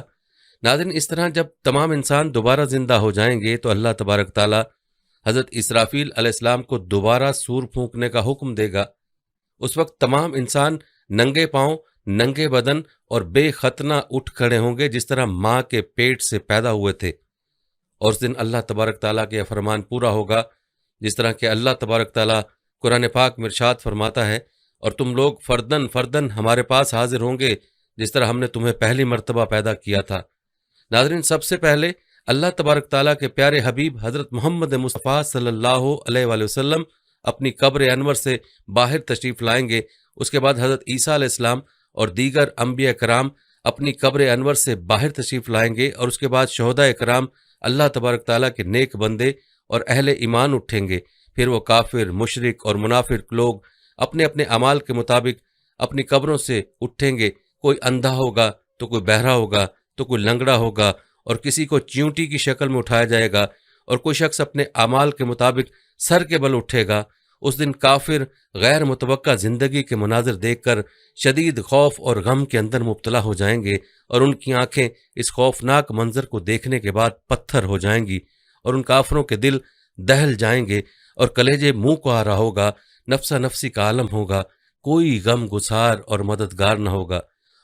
ناظرین، اس طرح جب تمام انسان دوبارہ زندہ ہو جائیں گے تو اللہ تبارک تعالیٰ حضرت اسرافیل علیہ السلام کو دوبارہ سور پھونکنے کا حکم دے گا۔ اس وقت تمام انسان ننگے پاؤں، ننگے بدن اور بے ختنہ اٹھ کھڑے ہوں گے جس طرح ماں کے پیٹ سے پیدا ہوئے تھے۔ اور اس دن اللہ تبارک تعالیٰ کے فرمان پورا ہوگا، جس طرح کہ اللہ تبارک تعالیٰ قرآن پاک میں ارشاد فرماتا ہے، اور تم لوگ فردن فردن ہمارے پاس حاضر ہوں گے جس طرح ہم نے تمہیں پہلی مرتبہ پیدا کیا تھا۔ ناظرین، سب سے پہلے اللہ تبارک تعالیٰ کے پیارے حبیب حضرت محمد مصطفیٰ صلی اللہ علیہ وآلہ وسلم اپنی قبر انور سے باہر تشریف لائیں گے۔ اس کے بعد حضرت عیسیٰ علیہ السلام اور دیگر انبیاء کرام اپنی قبر انور سے باہر تشریف لائیں گے، اور اس کے بعد شہداء کرام اللہ تبارک تعالیٰ کے نیک بندے اور اہل ایمان اٹھیں گے۔ پھر وہ کافر، مشرک اور منافق لوگ اپنے اپنے اعمال کے مطابق اپنی قبروں سے اٹھیں گے۔ کوئی اندھا ہوگا تو کوئی بہرا ہوگا تو کوئی لنگڑا ہوگا، اور کسی کو چیونٹی کی شکل میں اٹھایا جائے گا، اور کوئی شخص اپنے اعمال کے مطابق سر کے بل اٹھے گا۔ اس دن کافر غیر متوقع زندگی کے مناظر دیکھ کر شدید خوف اور غم کے اندر مبتلا ہو جائیں گے، اور ان کی آنکھیں اس خوفناک منظر کو دیکھنے کے بعد پتھر ہو جائیں گی، اور ان کافروں کے دل دہل جائیں گے، اور کلیجے منہ کو آ رہا ہوگا، نفسا نفسی کا عالم ہوگا، کوئی غم گسار اور مددگار نہ ہوگا۔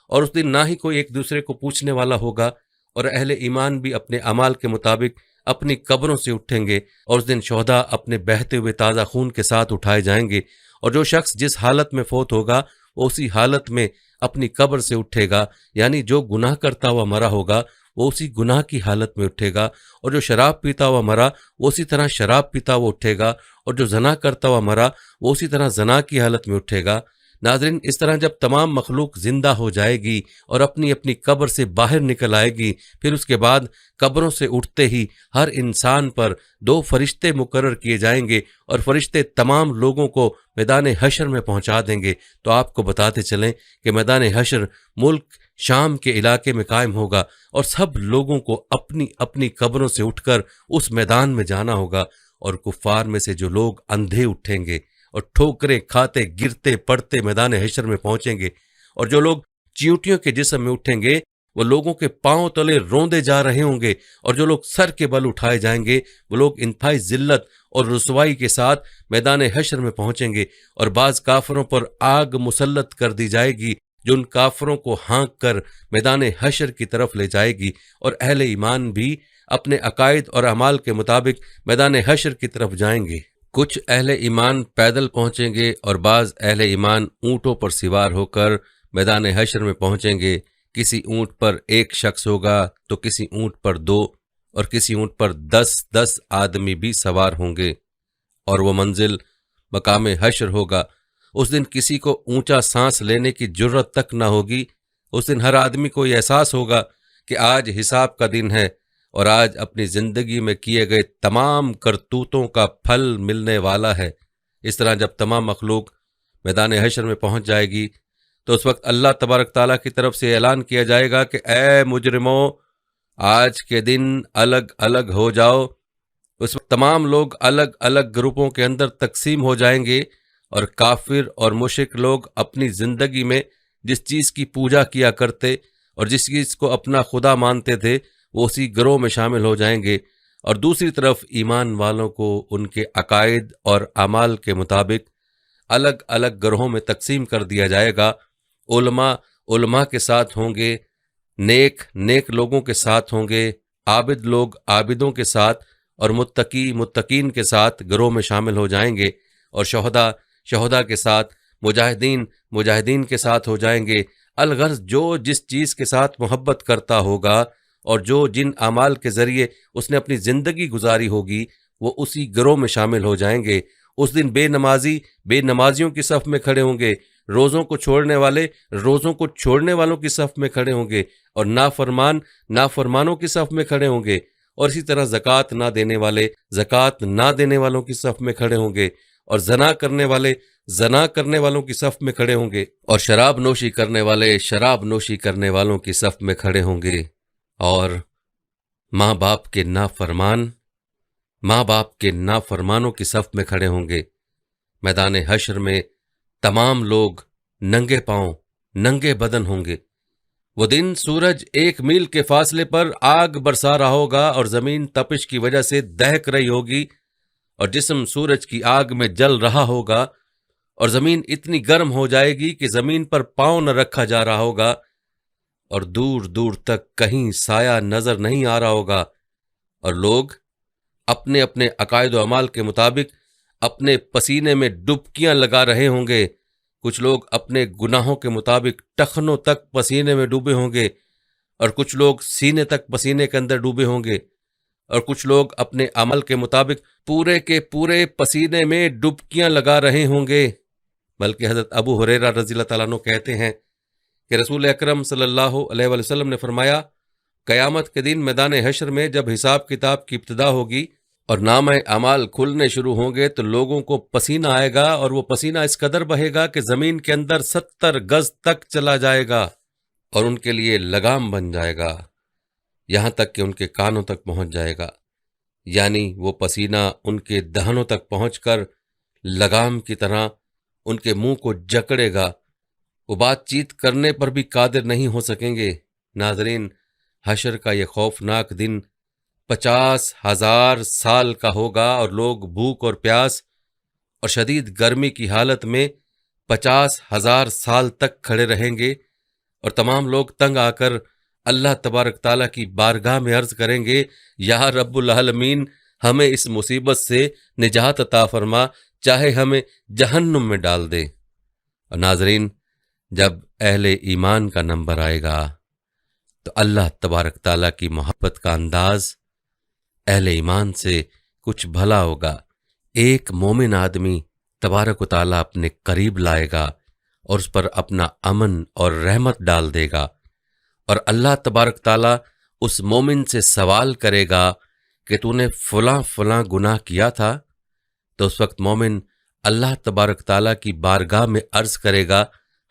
اور اس دن نہ ہی کوئی ایک دوسرے کو پوچھنے والا ہوگا، اور اہل ایمان بھی اپنے اعمال کے مطابق اپنی قبروں سے اٹھیں گے، اور اس دن شہداء اپنے بہتے ہوئے تازہ خون کے ساتھ اٹھائے جائیں گے، اور جو شخص جس حالت میں فوت ہوگا وہ اسی حالت میں اپنی قبر سے اٹھے گا، یعنی جو گناہ کرتا ہوا مرا ہوگا وہ اسی گناہ کی حالت میں اٹھے گا، اور جو شراب پیتا ہوا مرا وہ اسی طرح شراب پیتا ہوا اٹھے گا، اور جو زنا کرتا ہوا مرا وہ اسی طرح زنا کی حالت میں اٹھے گا۔ ناظرین، اس طرح جب تمام مخلوق زندہ ہو جائے گی اور اپنی اپنی قبر سے باہر نکل آئے گی، پھر اس کے بعد قبروں سے اٹھتے ہی ہر انسان پر 2 فرشتے مقرر کیے جائیں گے، اور فرشتے تمام لوگوں کو میدان حشر میں پہنچا دیں گے۔ تو آپ کو بتاتے چلیں کہ میدان حشر ملک شام کے علاقے میں قائم ہوگا، اور سب لوگوں کو اپنی اپنی قبروں سے اٹھ کر اس میدان میں جانا ہوگا، اور کفار میں سے جو لوگ اندھے اٹھیں گے اور ٹھوکریں کھاتے گرتے پڑتے میدان حشر میں پہنچیں گے، اور جو لوگ چیونٹیوں کے جسم میں اٹھیں گے وہ لوگوں کے پاؤں تلے روندے جا رہے ہوں گے، اور جو لوگ سر کے بل اٹھائے جائیں گے وہ لوگ انتہائی ذلت اور رسوائی کے ساتھ میدان حشر میں پہنچیں گے، اور بعض کافروں پر آگ مسلط کر دی جائے گی جو ان کافروں کو ہانک کر میدان حشر کی طرف لے جائے گی، اور اہل ایمان بھی اپنے عقائد اور اعمال کے مطابق میدان حشر کی طرف جائیں گے۔ کچھ اہل ایمان پیدل پہنچیں گے، اور بعض اہل ایمان اونٹوں پر سوار ہو کر میدان حشر میں پہنچیں گے۔ کسی اونٹ پر 1 شخص ہوگا تو کسی اونٹ پر 2، اور کسی اونٹ پر 10 آدمی بھی سوار ہوں گے، اور وہ منزل مقام حشر ہوگا۔ اس دن کسی کو اونچا سانس لینے کی جرت تک نہ ہوگی۔ اس دن ہر آدمی کو یہ احساس ہوگا کہ آج حساب کا دن ہے، اور آج اپنی زندگی میں کیے گئے تمام کرتوتوں کا پھل ملنے والا ہے۔ اس طرح جب تمام مخلوق میدان حشر میں پہنچ جائے گی تو اس وقت اللہ تبارک تعالیٰ کی طرف سے اعلان کیا جائے گا کہ اے مجرموں، آج کے دن الگ الگ ہو جاؤ۔ اس وقت تمام لوگ الگ الگ گروپوں کے اندر تقسیم ہو جائیں گے، اور کافر اور مشرک لوگ اپنی زندگی میں جس چیز کی پوجا کیا کرتے اور جس چیز کو اپنا خدا مانتے تھے وہ اسی گروہ میں شامل ہو جائیں گے، اور دوسری طرف ایمان والوں کو ان کے عقائد اور اعمال کے مطابق الگ الگ گروہوں میں تقسیم کر دیا جائے گا۔ علماء کے ساتھ ہوں گے، نیک لوگوں کے ساتھ ہوں گے، عابد لوگ عابدوں کے ساتھ، اور متقین کے ساتھ گروہ میں شامل ہو جائیں گے، اور شہداء کے ساتھ، مجاہدین کے ساتھ ہو جائیں گے۔ الغرض جو جس چیز کے ساتھ محبت کرتا ہوگا اور جو جن اعمال کے ذریعے اس نے اپنی زندگی گزاری ہوگی وہ اسی گروہ میں شامل ہو جائیں گے۔ اس دن بے نمازیوں کی صف میں کھڑے ہوں گے، روزوں کو چھوڑنے والے روزوں کو چھوڑنے والوں کی صف میں کھڑے ہوں گے، اور نافرمانوں کی صف میں کھڑے ہوں گے، اور اسی طرح زکوٰۃ نہ دینے والے زکوٰۃ نہ دینے والوں کی صف میں کھڑے ہوں گے، اور زنا کرنے والے زنا کرنے والوں کی صف میں کھڑے ہوں گے، اور شراب نوشی کرنے والے شراب نوشی کرنے والوں کی صف میں کھڑے ہوں گے، اور ماں باپ کے نافرمانوں کی صف میں کھڑے ہوں گے۔ میدان حشر میں تمام لوگ ننگے پاؤں ننگے بدن ہوں گے۔ وہ دن سورج 1 میل کے فاصلے پر آگ برسا رہا ہوگا، اور زمین تپش کی وجہ سے دہک رہی ہوگی، اور جسم سورج کی آگ میں جل رہا ہوگا، اور زمین اتنی گرم ہو جائے گی کہ زمین پر پاؤں نہ رکھا جا رہا ہوگا، اور دور دور تک کہیں سایہ نظر نہیں آ رہا ہوگا، اور لوگ اپنے اپنے عقائد و اعمال کے مطابق اپنے پسینے میں ڈبکیاں لگا رہے ہوں گے۔ کچھ لوگ اپنے گناہوں کے مطابق ٹخنوں تک پسینے میں ڈوبے ہوں گے، اور کچھ لوگ سینے تک پسینے کے اندر ڈوبے ہوں گے، اور کچھ لوگ اپنے عمل کے مطابق پورے کے پورے پسینے میں ڈبکیاں لگا رہے ہوں گے۔ بلکہ حضرت ابو ہریرہ رضی اللہ تعالیٰ عنہ کہتے ہیں کہ رسول اکرم صلی اللہ علیہ وآلہ وسلم نے فرمایا، قیامت کے دن میدان حشر میں جب حساب کتاب کی ابتدا ہوگی اور نامہ اعمال کھلنے شروع ہوں گے تو لوگوں کو پسینہ آئے گا، اور وہ پسینہ اس قدر بہے گا کہ زمین کے اندر 70 گز تک چلا جائے گا، اور ان کے لیے لگام بن جائے گا، یہاں تک کہ ان کے کانوں تک پہنچ جائے گا، یعنی وہ پسینہ ان کے دہنوں تک پہنچ کر لگام کی طرح ان کے منہ کو جکڑے گا، وہ بات چیت کرنے پر بھی قادر نہیں ہو سکیں گے۔ ناظرین، حشر کا یہ خوفناک دن 50,000 سال کا ہوگا، اور لوگ بھوک اور پیاس اور شدید گرمی کی حالت میں 50,000 سال تک کھڑے رہیں گے، اور تمام لوگ تنگ آ کر اللہ تبارک تعالیٰ کی بارگاہ میں عرض کریں گے، یا رب العالمین، ہمیں اس مصیبت سے نجات عطا فرما، چاہے ہمیں جہنم میں ڈال دے۔ اور ناظرین، جب اہل ایمان کا نمبر آئے گا تو اللہ تبارک تعالیٰ کی محبت کا انداز اہل ایمان سے کچھ بھلا ہوگا۔ ایک مومن آدمی تبارک و تعالیٰ اپنے قریب لائے گا اور اس پر اپنا امن اور رحمت ڈال دے گا، اور اللہ تبارک تعالیٰ اس مومن سے سوال کرے گا کہ تو نے فلاں فلاں گناہ کیا تھا، تو اس وقت مومن اللہ تبارک تعالیٰ کی بارگاہ میں عرض کرے گا،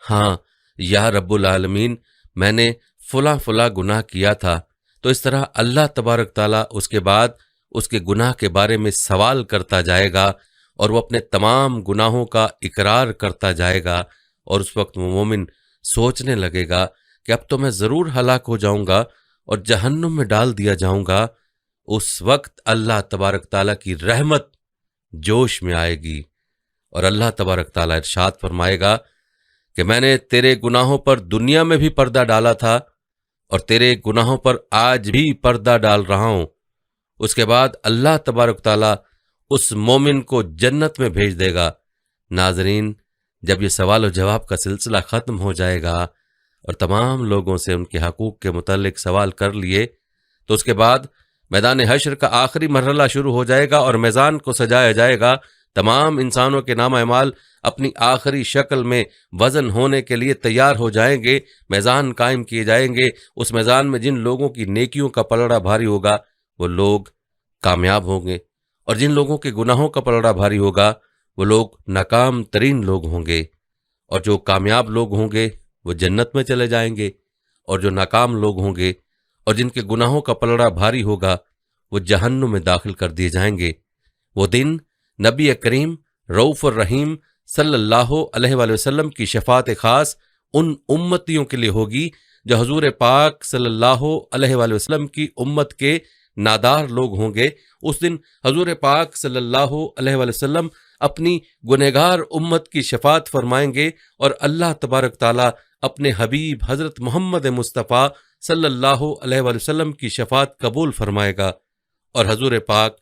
ہاں یا رب العالمین، میں نے فلاں فلاں گناہ کیا تھا۔ تو اس طرح اللہ تبارک تعالیٰ اس کے بعد اس کے گناہ کے بارے میں سوال کرتا جائے گا، اور وہ اپنے تمام گناہوں کا اقرار کرتا جائے گا، اور اس وقت وہ مومن سوچنے لگے گا کہ اب تو میں ضرور ہلاک ہو جاؤں گا اور جہنم میں ڈال دیا جاؤں گا۔ اس وقت اللہ تبارک تعالیٰ کی رحمت جوش میں آئے گی، اور اللہ تبارک تعالیٰ ارشاد فرمائے گا کہ میں نے تیرے گناہوں پر دنیا میں بھی پردہ ڈالا تھا، اور تیرے گناہوں پر آج بھی پردہ ڈال رہا ہوں۔ اس کے بعد اللہ تبارک تعالیٰ اس مومن کو جنت میں بھیج دے گا۔ ناظرین، جب یہ سوال و جواب کا سلسلہ ختم ہو جائے گا اور تمام لوگوں سے ان کے حقوق کے متعلق سوال کر لیے، تو اس کے بعد میدان حشر کا آخری مرحلہ شروع ہو جائے گا، اور میزان کو سجایا جائے گا۔ تمام انسانوں کے نامہ اعمال اپنی آخری شکل میں وزن ہونے کے لیے تیار ہو جائیں گے، میزان قائم کیے جائیں گے۔ اس میزان میں جن لوگوں کی نیکیوں کا پلڑا بھاری ہوگا وہ لوگ کامیاب ہوں گے، اور جن لوگوں کے گناہوں کا پلڑا بھاری ہوگا وہ لوگ ناکام ترین لوگ ہوں گے، اور جو کامیاب لوگ ہوں گے وہ جنت میں چلے جائیں گے، اور جو ناکام لوگ ہوں گے اور جن کے گناہوں کا پلڑا بھاری ہوگا وہ جہنم میں داخل کر دیے جائیں گے۔ وہ دن نبی کریم رؤوف الرحیم صلی اللہ علیہ وآلہ وسلم کی شفاعت خاص ان امتیوں کے لیے ہوگی جو حضور پاک صلی اللہ علیہ وآلہ وسلم کی امت کے نادار لوگ ہوں گے۔ اس دن حضور پاک صلی اللہ علیہ وآلہ وسلم اپنی گنہگار امت کی شفاعت فرمائیں گے، اور اللہ تبارک تعالیٰ اپنے حبیب حضرت محمد مصطفیٰ صلی اللہ علیہ وآلہ وسلم کی شفاعت قبول فرمائے گا، اور حضور پاک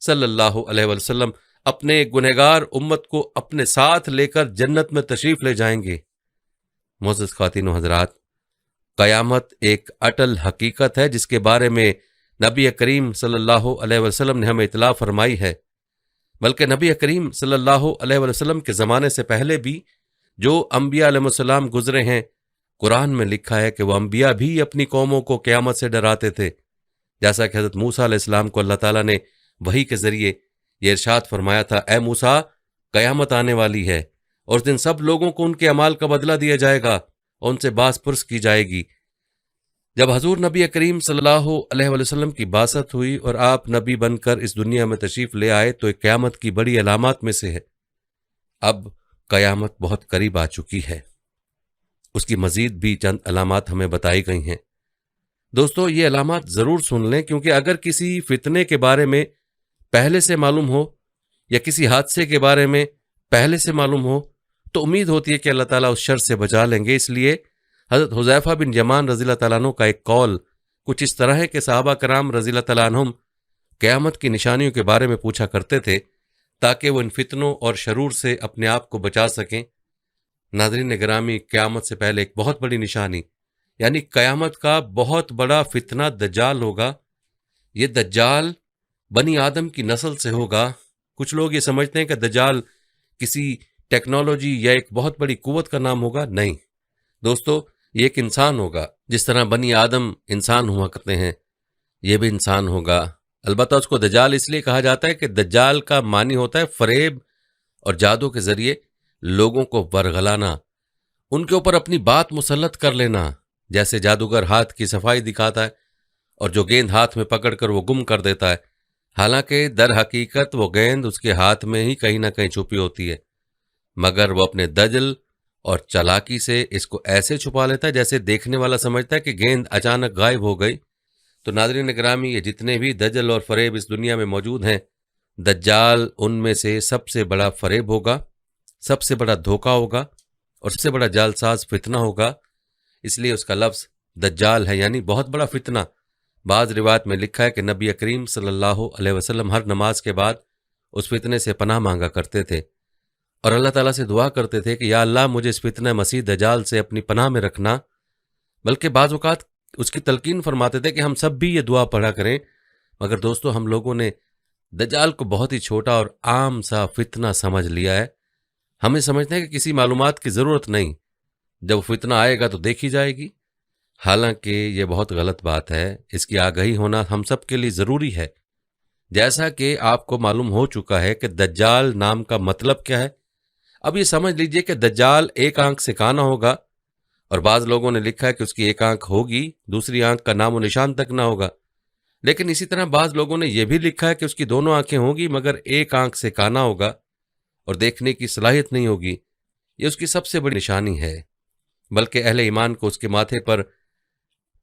صلی اللہ علیہ وآلہ وسلم اپنے گنہگار امت کو اپنے ساتھ لے کر جنت میں تشریف لے جائیں گے۔ معزز خواتین و حضرات، قیامت ایک اٹل حقیقت ہے جس کے بارے میں نبی کریم صلی اللہ علیہ وسلم نے ہمیں اطلاع فرمائی ہے۔ بلکہ نبی کریم صلی اللہ علیہ وسلم کے زمانے سے پہلے بھی جو انبیاء علیہ السلام گزرے ہیں، قرآن میں لکھا ہے کہ وہ انبیاء بھی اپنی قوموں کو قیامت سے ڈراتے تھے، جیسا کہ حضرت موسیٰ علیہ السلام کو اللہ تعالیٰ نے وحی کے ذریعے یہ ارشاد فرمایا تھا، اے موسیٰ، قیامت آنے والی ہے، اور اس دن سب لوگوں کو ان کے اعمال کا بدلہ دیا جائے گا اور ان سے باز پرس کی جائے گی۔ جب حضور نبی کریم صلی اللہ علیہ وآلہ وسلم کی بعثت ہوئی اور آپ نبی بن کر اس دنیا میں تشریف لے آئے تو ایک قیامت کی بڑی علامات میں سے ہے۔ اب قیامت بہت قریب آ چکی ہے، اس کی مزید بھی چند علامات ہمیں بتائی گئی ہیں۔ دوستو، یہ علامات ضرور سن لیں، کیونکہ اگر کسی فتنے کے بارے میں پہلے سے معلوم ہو یا کسی حادثے کے بارے میں پہلے سے معلوم ہو تو امید ہوتی ہے کہ اللہ تعالیٰ اس شر سے بچا لیں گے۔ اس لیے حضرت حذیفہ بن یمان رضی اللہ تعالیٰ عنہ کا ایک قول کچھ اس طرح ہے کہ صحابہ کرام رضی اللہ تعالیٰ عنہم قیامت کی نشانیوں کے بارے میں پوچھا کرتے تھے تاکہ وہ ان فتنوں اور شرور سے اپنے آپ کو بچا سکیں۔ ناظرین گرامی، قیامت سے پہلے ایک بہت بڑی نشانی یعنی قیامت کا بہت بڑا فتنہ دجال ہوگا۔ یہ دجال بنی آدم کی نسل سے ہوگا۔ کچھ لوگ یہ سمجھتے ہیں کہ دجال کسی ٹیکنالوجی یا ایک بہت بڑی قوت کا نام ہوگا۔ نہیں دوستو، یہ ایک انسان ہوگا۔ جس طرح بنی آدم انسان ہوا کرتے ہیں، یہ بھی انسان ہوگا۔ البتہ اس کو دجال اس لیے کہا جاتا ہے کہ دجال کا معنی ہوتا ہے فریب اور جادو کے ذریعے لوگوں کو ورغلانا، ان کے اوپر اپنی بات مسلط کر لینا، جیسے جادوگر ہاتھ کی صفائی دکھاتا ہے اور جو گیند ہاتھ میں پکڑ کر وہ گم کر دیتا ہے، حالانکہ در حقیقت وہ گیند اس کے ہاتھ میں ہی کہیں نہ کہیں چھپی ہوتی ہے، مگر وہ اپنے دجل اور چالاکی سے اس کو ایسے چھپا لیتا ہے جیسے دیکھنے والا سمجھتا ہے کہ گیند اچانک غائب ہو گئی۔ تو ناظرین گرامی، یہ جتنے بھی دجل اور فریب اس دنیا میں موجود ہیں، دجال ان میں سے سب سے بڑا فریب ہوگا، سب سے بڑا دھوکہ ہوگا اور سب سے بڑا جالساز فتنہ ہوگا۔ اس لیے اس کا لفظ دجال ہے، یعنی بہت بڑا فتنہ۔ بعض روایت میں لکھا ہے کہ نبی کریم صلی اللہ علیہ وسلم ہر نماز کے بعد اس فتنے سے پناہ مانگا کرتے تھے اور اللہ تعالیٰ سے دعا کرتے تھے کہ یا اللہ مجھے اس فتنہ مسیح دجال سے اپنی پناہ میں رکھنا۔ بلکہ بعض اوقات اس کی تلقین فرماتے تھے کہ ہم سب بھی یہ دعا پڑھا کریں، مگر دوستو ہم لوگوں نے دجال کو بہت ہی چھوٹا اور عام سا فتنہ سمجھ لیا ہے۔ ہمیں سمجھتے ہیں کہ کسی معلومات کی ضرورت نہیں، جب فتنہ آئے گا تو دیکھی جائے گی، حالانکہ یہ بہت غلط بات ہے۔ اس کی آگہی ہونا ہم سب کے لیے ضروری ہے۔ جیسا کہ آپ کو معلوم ہو چکا ہے کہ دجال نام کا مطلب کیا ہے، اب یہ سمجھ لیجئے کہ دجال ایک آنکھ سے کانا ہوگا، اور بعض لوگوں نے لکھا ہے کہ اس کی ایک آنکھ ہوگی، دوسری آنکھ کا نام و نشان تک نہ ہوگا، لیکن اسی طرح بعض لوگوں نے یہ بھی لکھا ہے کہ اس کی دونوں آنکھیں ہوں گی مگر ایک آنکھ سے کانا ہوگا اور دیکھنے کی صلاحیت نہیں ہوگی۔ یہ اس کی سب سے بڑی نشانی ہے، بلکہ اہل ایمان کو اس کے ماتھے پر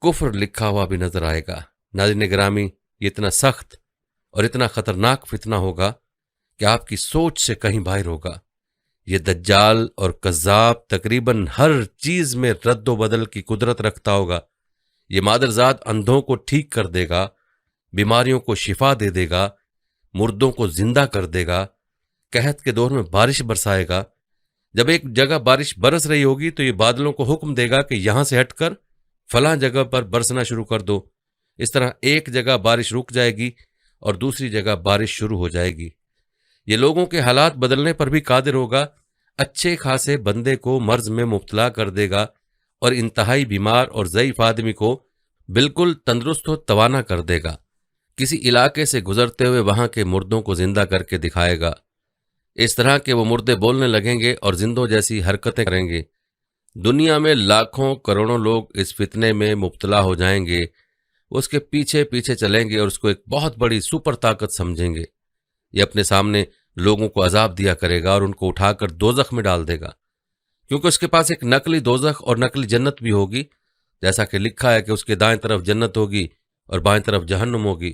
کفر لکھا ہوا بھی نظر آئے گا۔ ناظرین گرامی، یہ اتنا سخت اور اتنا خطرناک فتنہ ہوگا کہ آپ کی سوچ سے کہیں باہر ہوگا۔ یہ دجال اور کذاب تقریباً ہر چیز میں رد و بدل کی قدرت رکھتا ہوگا۔ یہ مادرزاد اندھوں کو ٹھیک کر دے گا، بیماریوں کو شفا دے دے گا، مردوں کو زندہ کر دے گا، قحط کے دور میں بارش برسائے گا۔ جب ایک جگہ بارش برس رہی ہوگی تو یہ بادلوں کو حکم دے گا کہ یہاں سے ہٹ کر فلاں جگہ پر برسنا شروع کر دو۔ اس طرح ایک جگہ بارش رک جائے گی اور دوسری جگہ بارش شروع ہو جائے گی۔ یہ لوگوں کے حالات بدلنے پر بھی قادر ہوگا۔ اچھے خاصے بندے کو مرض میں مبتلا کر دے گا اور انتہائی بیمار اور ضعیف آدمی کو بالکل تندرست و توانا کر دے گا۔ کسی علاقے سے گزرتے ہوئے وہاں کے مردوں کو زندہ کر کے دکھائے گا، اس طرح کہ وہ مردے بولنے لگیں گے اور زندوں جیسی حرکتیں کریں گے۔ دنیا میں لاکھوں کروڑوں لوگ اس فتنے میں مبتلا ہو جائیں گے، وہ اس کے پیچھے پیچھے چلیں گے اور اس کو ایک بہت بڑی سپر طاقت سمجھیں گے۔ یہ اپنے سامنے لوگوں کو عذاب دیا کرے گا اور ان کو اٹھا کر دوزخ میں ڈال دے گا، کیونکہ اس کے پاس ایک نقلی دوزخ اور نقلی جنت بھی ہوگی، جیسا کہ لکھا ہے کہ اس کے دائیں طرف جنت ہوگی اور بائیں طرف جہنم ہوگی۔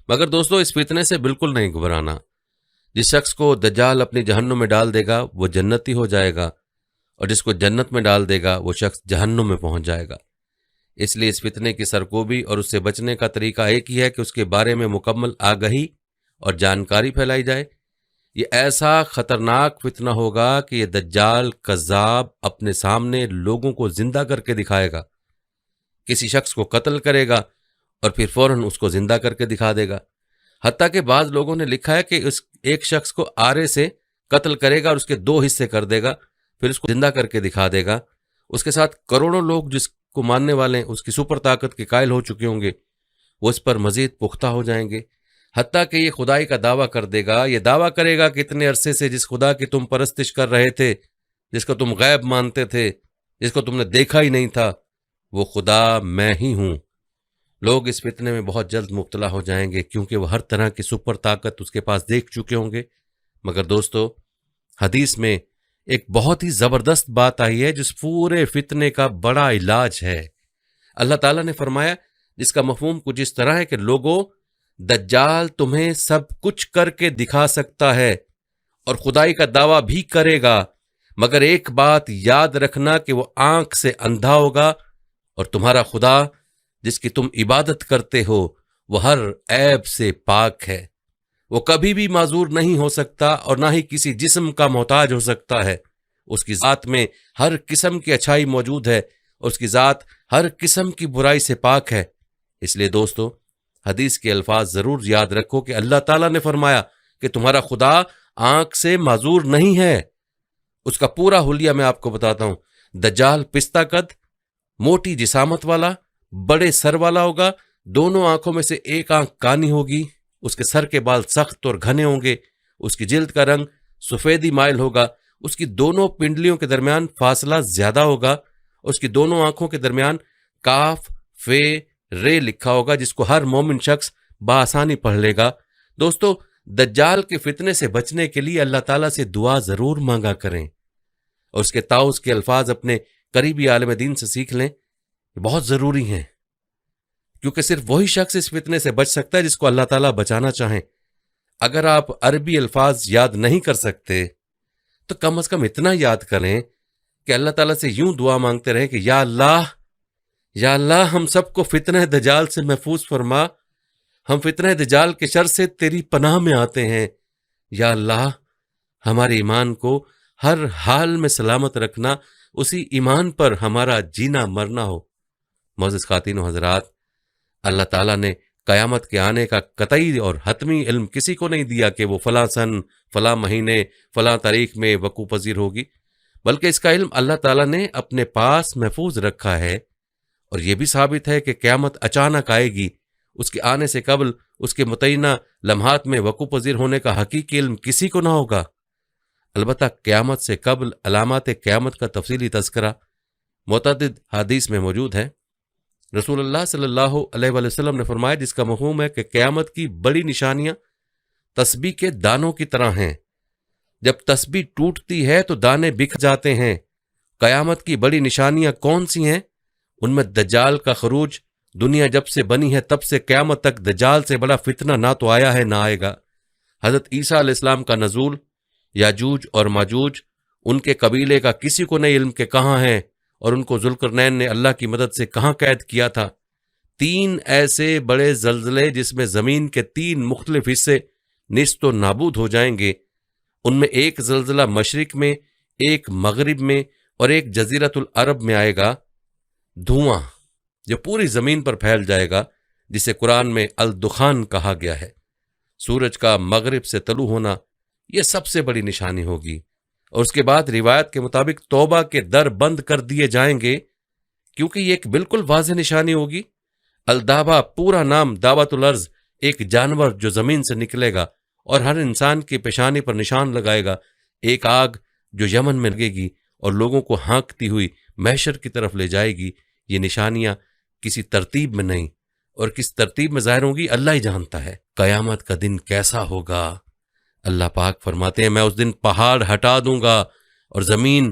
مگر دوستو اس فتنے سے بالکل نہیں گھبرانا۔ جس شخص کو دجال اپنی جہنم میں ڈال دے گا وہ جنتی ہو جائے گا، اور جس کو جنت میں ڈال دے گا وہ شخص جہنم میں پہنچ جائے گا۔ اس لیے اس فتنے کی سرکوبی اور اس سے بچنے کا طریقہ ایک ہی ہے کہ اس کے بارے میں مکمل آگہی اور جانکاری پھیلائی جائے۔ یہ ایسا خطرناک فتنہ ہوگا کہ یہ دجال کذاب اپنے سامنے لوگوں کو زندہ کر کے دکھائے گا، کسی شخص کو قتل کرے گا اور پھر فوراً اس کو زندہ کر کے دکھا دے گا۔ حتیٰ کہ بعض لوگوں نے لکھا ہے کہ اس ایک شخص کو آرے سے قتل کرے گا اور اس کے 2 حصے کر دے گا، پھر اس کو زندہ کر کے دکھا دے گا۔ اس کے ساتھ کروڑوں لوگ جس کو ماننے والے ہیں، اس کی سپر طاقت کے قائل ہو چکے ہوں گے، وہ اس پر مزید پختہ ہو جائیں گے، حتیٰ کہ یہ خدائی کا دعویٰ کر دے گا۔ یہ دعویٰ کرے گا کہ اتنے عرصے سے جس خدا کی تم پرستش کر رہے تھے، جس کو تم غیب مانتے تھے، جس کو تم نے دیکھا ہی نہیں تھا، وہ خدا میں ہی ہوں۔ لوگ اس فتنے میں بہت جلد مبتلا ہو جائیں گے، کیونکہ وہ ہر طرح کی سپر طاقت اس کے پاس دیکھ چکے ہوں گے۔ مگر دوستو، حدیث میں ایک بہت ہی زبردست بات آئی ہے جس پورے فتنے کا بڑا علاج ہے۔ اللہ تعالیٰ نے فرمایا، جس کا مفہوم کچھ اس طرح ہے کہ لوگوں، دجال تمہیں سب کچھ کر کے دکھا سکتا ہے اور خدائی کا دعویٰ بھی کرے گا، مگر ایک بات یاد رکھنا کہ وہ آنکھ سے اندھا ہوگا، اور تمہارا خدا جس کی تم عبادت کرتے ہو وہ ہر عیب سے پاک ہے۔ وہ کبھی بھی معذور نہیں ہو سکتا اور نہ ہی کسی جسم کا محتاج ہو سکتا ہے۔ اس کی ذات میں ہر قسم کی اچھائی موجود ہے، اور اس کی ذات ہر قسم کی برائی سے پاک ہے۔ اس لیے دوستو، حدیث کے الفاظ ضرور یاد رکھو کہ اللہ تعالیٰ نے فرمایا کہ تمہارا خدا آنکھ سے معذور نہیں ہے۔ اس کا پورا حلیہ میں آپ کو بتاتا ہوں۔ دجال پستہ قد، موٹی جسامت والا، بڑے سر والا ہوگا، دونوں آنکھوں میں سے ایک آنکھ کانی ہوگی، اس کے سر کے بال سخت اور گھنے ہوں گے، اس کی جلد کا رنگ سفیدی مائل ہوگا، اس کی دونوں پنڈلیوں کے درمیان فاصلہ زیادہ ہوگا، اس کی دونوں آنکھوں کے درمیان کاف فے رے لکھا ہوگا، جس کو ہر مومن شخص بآسانی پڑھ لے گا۔ دوستو، دجال کے فتنے سے بچنے کے لیے اللہ تعالیٰ سے دعا ضرور مانگا کریں، اور اس کے تعوذ کے الفاظ اپنے قریبی عالم دین سے سیکھ لیں، بہت ضروری ہیں، کیونکہ صرف وہی شخص اس فتنے سے بچ سکتا ہے جس کو اللہ تعالیٰ بچانا چاہیں۔ اگر آپ عربی الفاظ یاد نہیں کر سکتے تو کم از کم اتنا یاد کریں کہ اللہ تعالیٰ سے یوں دعا مانگتے رہیں کہ یا اللہ ہم سب کو فتنہ دجال سے محفوظ فرما، ہم فتنہ دجال کے شر سے تیری پناہ میں آتے ہیں۔ یا اللہ، ہمارے ایمان کو ہر حال میں سلامت رکھنا، اسی ایمان پر ہمارا جینا مرنا ہو۔ معزز خواتین و حضرات، اللہ تعالیٰ نے قیامت کے آنے کا قطعی اور حتمی علم کسی کو نہیں دیا کہ وہ فلاں سن، فلاں مہینے، فلاں تاریخ میں وقوع پذیر ہوگی، بلکہ اس کا علم اللہ تعالیٰ نے اپنے پاس محفوظ رکھا ہے۔ اور یہ بھی ثابت ہے کہ قیامت اچانک آئے گی، اس کے آنے سے قبل اس کے متعینہ لمحات میں وقوع پذیر ہونے کا حقیقی علم کسی کو نہ ہوگا۔ البتہ قیامت سے قبل علامات قیامت کا تفصیلی تذکرہ متعدد حدیث میں موجود ہے۔ رسول اللہ صلی اللہ علیہ وآلہ وسلم نے فرمایا، جس کا مفہوم ہے کہ قیامت کی بڑی نشانیاں تسبیح کے دانوں کی طرح ہیں، جب تسبیح ٹوٹتی ہے تو دانے بکھر جاتے ہیں۔ قیامت کی بڑی نشانیاں کون سی ہیں؟ ان میں دجال کا خروج، دنیا جب سے بنی ہے تب سے قیامت تک دجال سے بڑا فتنہ نہ تو آیا ہے نہ آئے گا۔ حضرت عیسیٰ علیہ السلام کا نزول، یاجوج اور ماجوج، ان کے قبیلے کا کسی کو نہیں علم کہ کہاں ہیں، اور ان کو ذوالقرنین نے اللہ کی مدد سے کہاں قید کیا تھا۔ 3 ایسے بڑے زلزلے جس میں زمین کے 3 مختلف حصے نیست و نابود ہو جائیں گے، ان میں ایک زلزلہ مشرق میں، ایک مغرب میں اور ایک جزیرۃ العرب میں آئے گا۔ دھواں جو پوری زمین پر پھیل جائے گا، جسے قرآن میں الدخان کہا گیا ہے۔ سورج کا مغرب سے طلوع ہونا، یہ سب سے بڑی نشانی ہوگی۔ اور اس کے بعد روایت کے مطابق توبہ کے در بند کر دیے جائیں گے، کیونکہ یہ ایک بالکل واضح نشانی ہوگی۔ الدابہ پورا نام دعوت الارض، ایک جانور جو زمین سے نکلے گا اور ہر انسان کی پیشانی پر نشان لگائے گا، ایک آگ جو یمن میں لگے گی اور لوگوں کو ہانکتی ہوئی محشر کی طرف لے جائے گی۔ یہ نشانیاں کسی ترتیب میں نہیں، اور کس ترتیب میں ظاہر ہوں گی اللہ ہی جانتا ہے۔ قیامت کا دن کیسا ہوگا؟ اللہ پاک فرماتے ہیں، میں اس دن پہاڑ ہٹا دوں گا اور زمین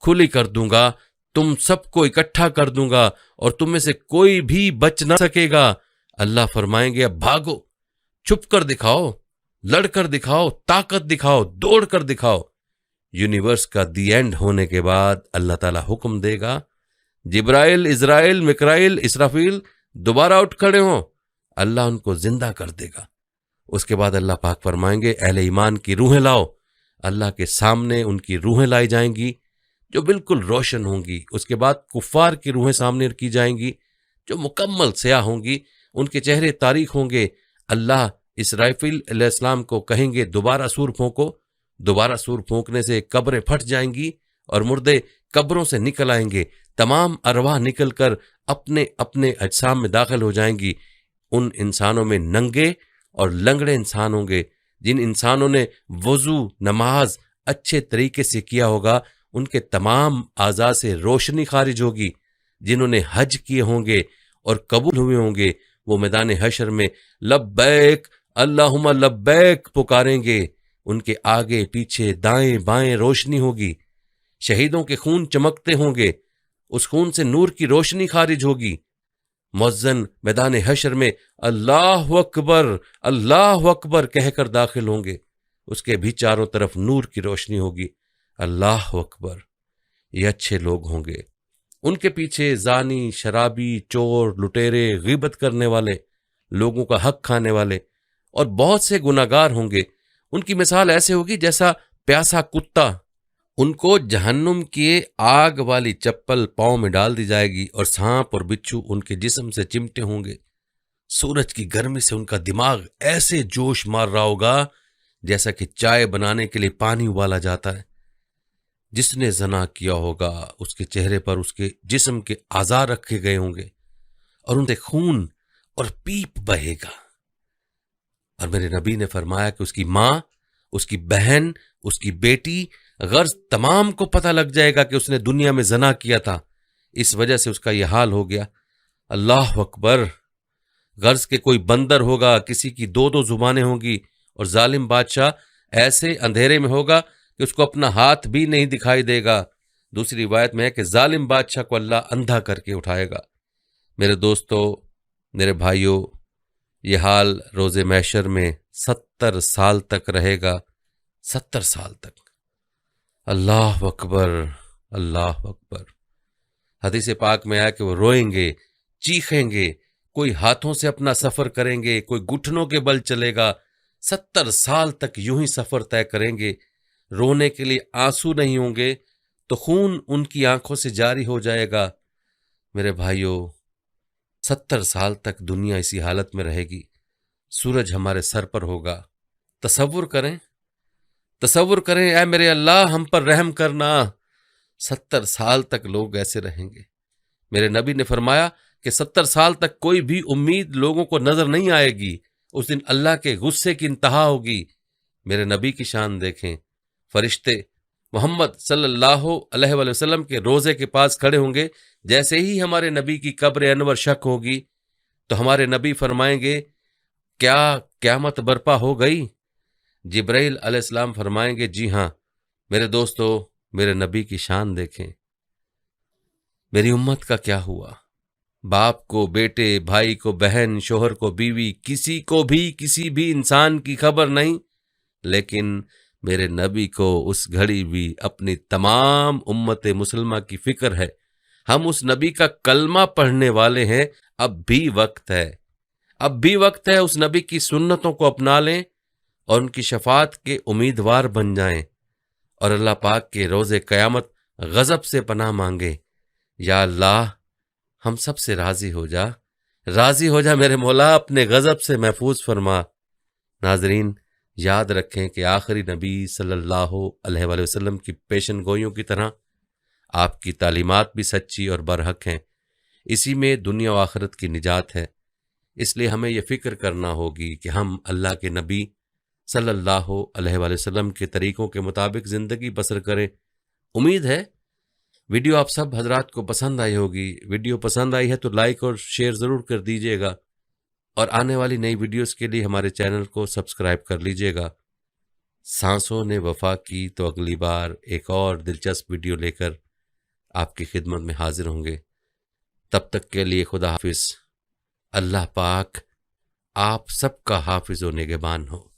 کھلی کر دوں گا، تم سب کو اکٹھا کر دوں گا اور تم میں سے کوئی بھی بچ نہ سکے گا۔ اللہ فرمائیں گے، اب بھاگو، چھپ کر دکھاؤ، لڑ کر دکھاؤ، طاقت دکھاؤ، دوڑ کر دکھاؤ۔ یونیورس کا دی اینڈ ہونے کے بعد اللہ تعالیٰ حکم دے گا، جبرائیل، اسرائیل، مکرائیل، اسرافیل دوبارہ اٹھ کھڑے ہوں، اللہ ان کو زندہ کر دے گا۔ اس کے بعد اللہ پاک فرمائیں گے، اہل ایمان کی روحیں لاؤ۔ اللہ کے سامنے ان کی روحیں لائی جائیں گی جو بالکل روشن ہوں گی۔ اس کے بعد کفار کی روحیں سامنے رکھی جائیں گی جو مکمل سیاہ ہوں گی، ان کے چہرے تاریک ہوں گے۔ اللہ اسرافیل علیہ السلام کو کہیں گے، دوبارہ سور پھونکو۔ دوبارہ سور پھونکنے سے قبریں پھٹ جائیں گی اور مردے قبروں سے نکل آئیں گے۔ تمام ارواح نکل کر اپنے اپنے اجسام میں داخل ہو جائیں گی۔ ان انسانوں میں ننگے اور لنگڑے انسان ہوں گے۔ جن انسانوں نے وضو، نماز اچھے طریقے سے کیا ہوگا، ان کے تمام اعضاء سے روشنی خارج ہوگی۔ جنہوں نے حج کیے ہوں گے اور قبول ہوئے ہوں گے، وہ میدان حشر میں لبیک اللہم لبیک پکاریں گے۔ ان کے آگے پیچھے دائیں بائیں روشنی ہوگی۔ شہیدوں کے خون چمکتے ہوں گے، اس خون سے نور کی روشنی خارج ہوگی۔ مؤذن میدان حشر میں اللہ اکبر کہہ کر داخل ہوں گے۔ اس کے بھی چاروں طرف نور کی روشنی ہوگی۔ اللہ اکبر، یہ اچھے لوگ ہوں گے۔ ان کے پیچھے زانی، شرابی، چور، لٹیرے، غیبت کرنے والے، لوگوں کا حق کھانے والے اور بہت سے گناہگار ہوں گے۔ ان کی مثال ایسے ہوگی جیسا پیاسا کتا۔ ان کو جہنم کی آگ والی چپل پاؤں میں ڈال دی جائے گی اور سانپ اور بچھو ان کے جسم سے چمٹے ہوں گے۔ سورج کی گرمی سے ان کا دماغ ایسے جوش مار رہا ہوگا جیسا کہ چائے بنانے کے لیے پانی ابالا جاتا ہے۔ جس نے زنا کیا ہوگا اس کے چہرے پر اس کے جسم کے اعضاء رکھے گئے ہوں گے اور ان سے خون اور پیپ بہے گا۔ اور میرے نبی نے فرمایا کہ اس کی ماں، اس کی بہن، اس کی بیٹی، غرض تمام کو پتہ لگ جائے گا کہ اس نے دنیا میں زنا کیا تھا، اس وجہ سے اس کا یہ حال ہو گیا۔ اللہ اکبر۔ غرض کہ کوئی بندر ہوگا، کسی کی دو دو زبانیں ہوں گی، اور ظالم بادشاہ ایسے اندھیرے میں ہوگا کہ اس کو اپنا ہاتھ بھی نہیں دکھائی دے گا۔ دوسری روایت میں ہے کہ ظالم بادشاہ کو اللہ اندھا کر کے اٹھائے گا۔ میرے دوستو، میرے بھائیوں، یہ حال روز محشر میں 70 سال تک رہے گا۔ 70 سال تک۔ اللہ اکبر، اللہ اکبر۔ حدیث پاک میں آیا کہ وہ روئیں گے، چیخیں گے، کوئی ہاتھوں سے اپنا سفر کریں گے، کوئی گھٹنوں کے بل چلے گا۔ 70 سال تک یوں ہی سفر طے کریں گے۔ رونے کے لیے آنسو نہیں ہوں گے تو خون ان کی آنکھوں سے جاری ہو جائے گا۔ میرے بھائیوں، 70 سال تک دنیا اسی حالت میں رہے گی۔ سورج ہمارے سر پر ہوگا۔ تصور کریں، تصور کریں، اے میرے اللہ ہم پر رحم کرنا۔ 70 سال تک لوگ ایسے رہیں گے۔ میرے نبی نے فرمایا کہ 70 سال تک کوئی بھی امید لوگوں کو نظر نہیں آئے گی۔ اس دن اللہ کے غصے کی انتہا ہوگی۔ میرے نبی کی شان دیکھیں، فرشتے محمد صلی اللہ علیہ وآلہ وسلم کے روضے کے پاس کھڑے ہوں گے۔ جیسے ہی ہمارے نبی کی قبر انور شک ہوگی تو ہمارے نبی فرمائیں گے، کیا قیامت برپا ہو گئی؟ جبرائیل علیہ السلام فرمائیں گے، جی ہاں۔ میرے دوستو، میرے نبی کی شان دیکھیں۔ میری امت کا کیا ہوا؟ باپ کو بیٹے، بھائی کو بہن، شوہر کو بیوی، کسی کو بھی کسی بھی انسان کی خبر نہیں، لیکن میرے نبی کو اس گھڑی بھی اپنی تمام امت مسلمہ کی فکر ہے۔ ہم اس نبی کا کلمہ پڑھنے والے ہیں۔ اب بھی وقت ہے، اب بھی وقت ہے، اس نبی کی سنتوں کو اپنا لیں اور ان کی شفاعت کے امیدوار بن جائیں اور اللہ پاک کے روز قیامت غضب سے پناہ مانگیں۔ یا اللہ، ہم سب سے راضی ہو جا، راضی ہو جا میرے مولا، اپنے غضب سے محفوظ فرما۔ ناظرین، یاد رکھیں کہ آخری نبی صلی اللہ علیہ وآلہ وسلم کی پیشن گوئیوں کی طرح آپ کی تعلیمات بھی سچی اور برحق ہیں۔ اسی میں دنیا و آخرت کی نجات ہے۔ اس لیے ہمیں یہ فکر کرنا ہوگی کہ ہم اللہ کے نبی صلی اللہ علیہ وآلہ وسلم کے طریقوں کے مطابق زندگی بسر کریں۔ امید ہے ویڈیو آپ سب حضرات کو پسند آئی ہوگی۔ ویڈیو پسند آئی ہے تو لائک اور شیئر ضرور کر دیجیے گا، اور آنے والی نئی ویڈیوز کے لیے ہمارے چینل کو سبسکرائب کر لیجیے گا۔ سانسوں نے وفا کی تو اگلی بار ایک اور دلچسپ ویڈیو لے کر آپ کی خدمت میں حاضر ہوں گے۔ تب تک کے لیے خدا حافظ۔ اللہ پاک آپ سب کا حافظ و نگہبان ہو۔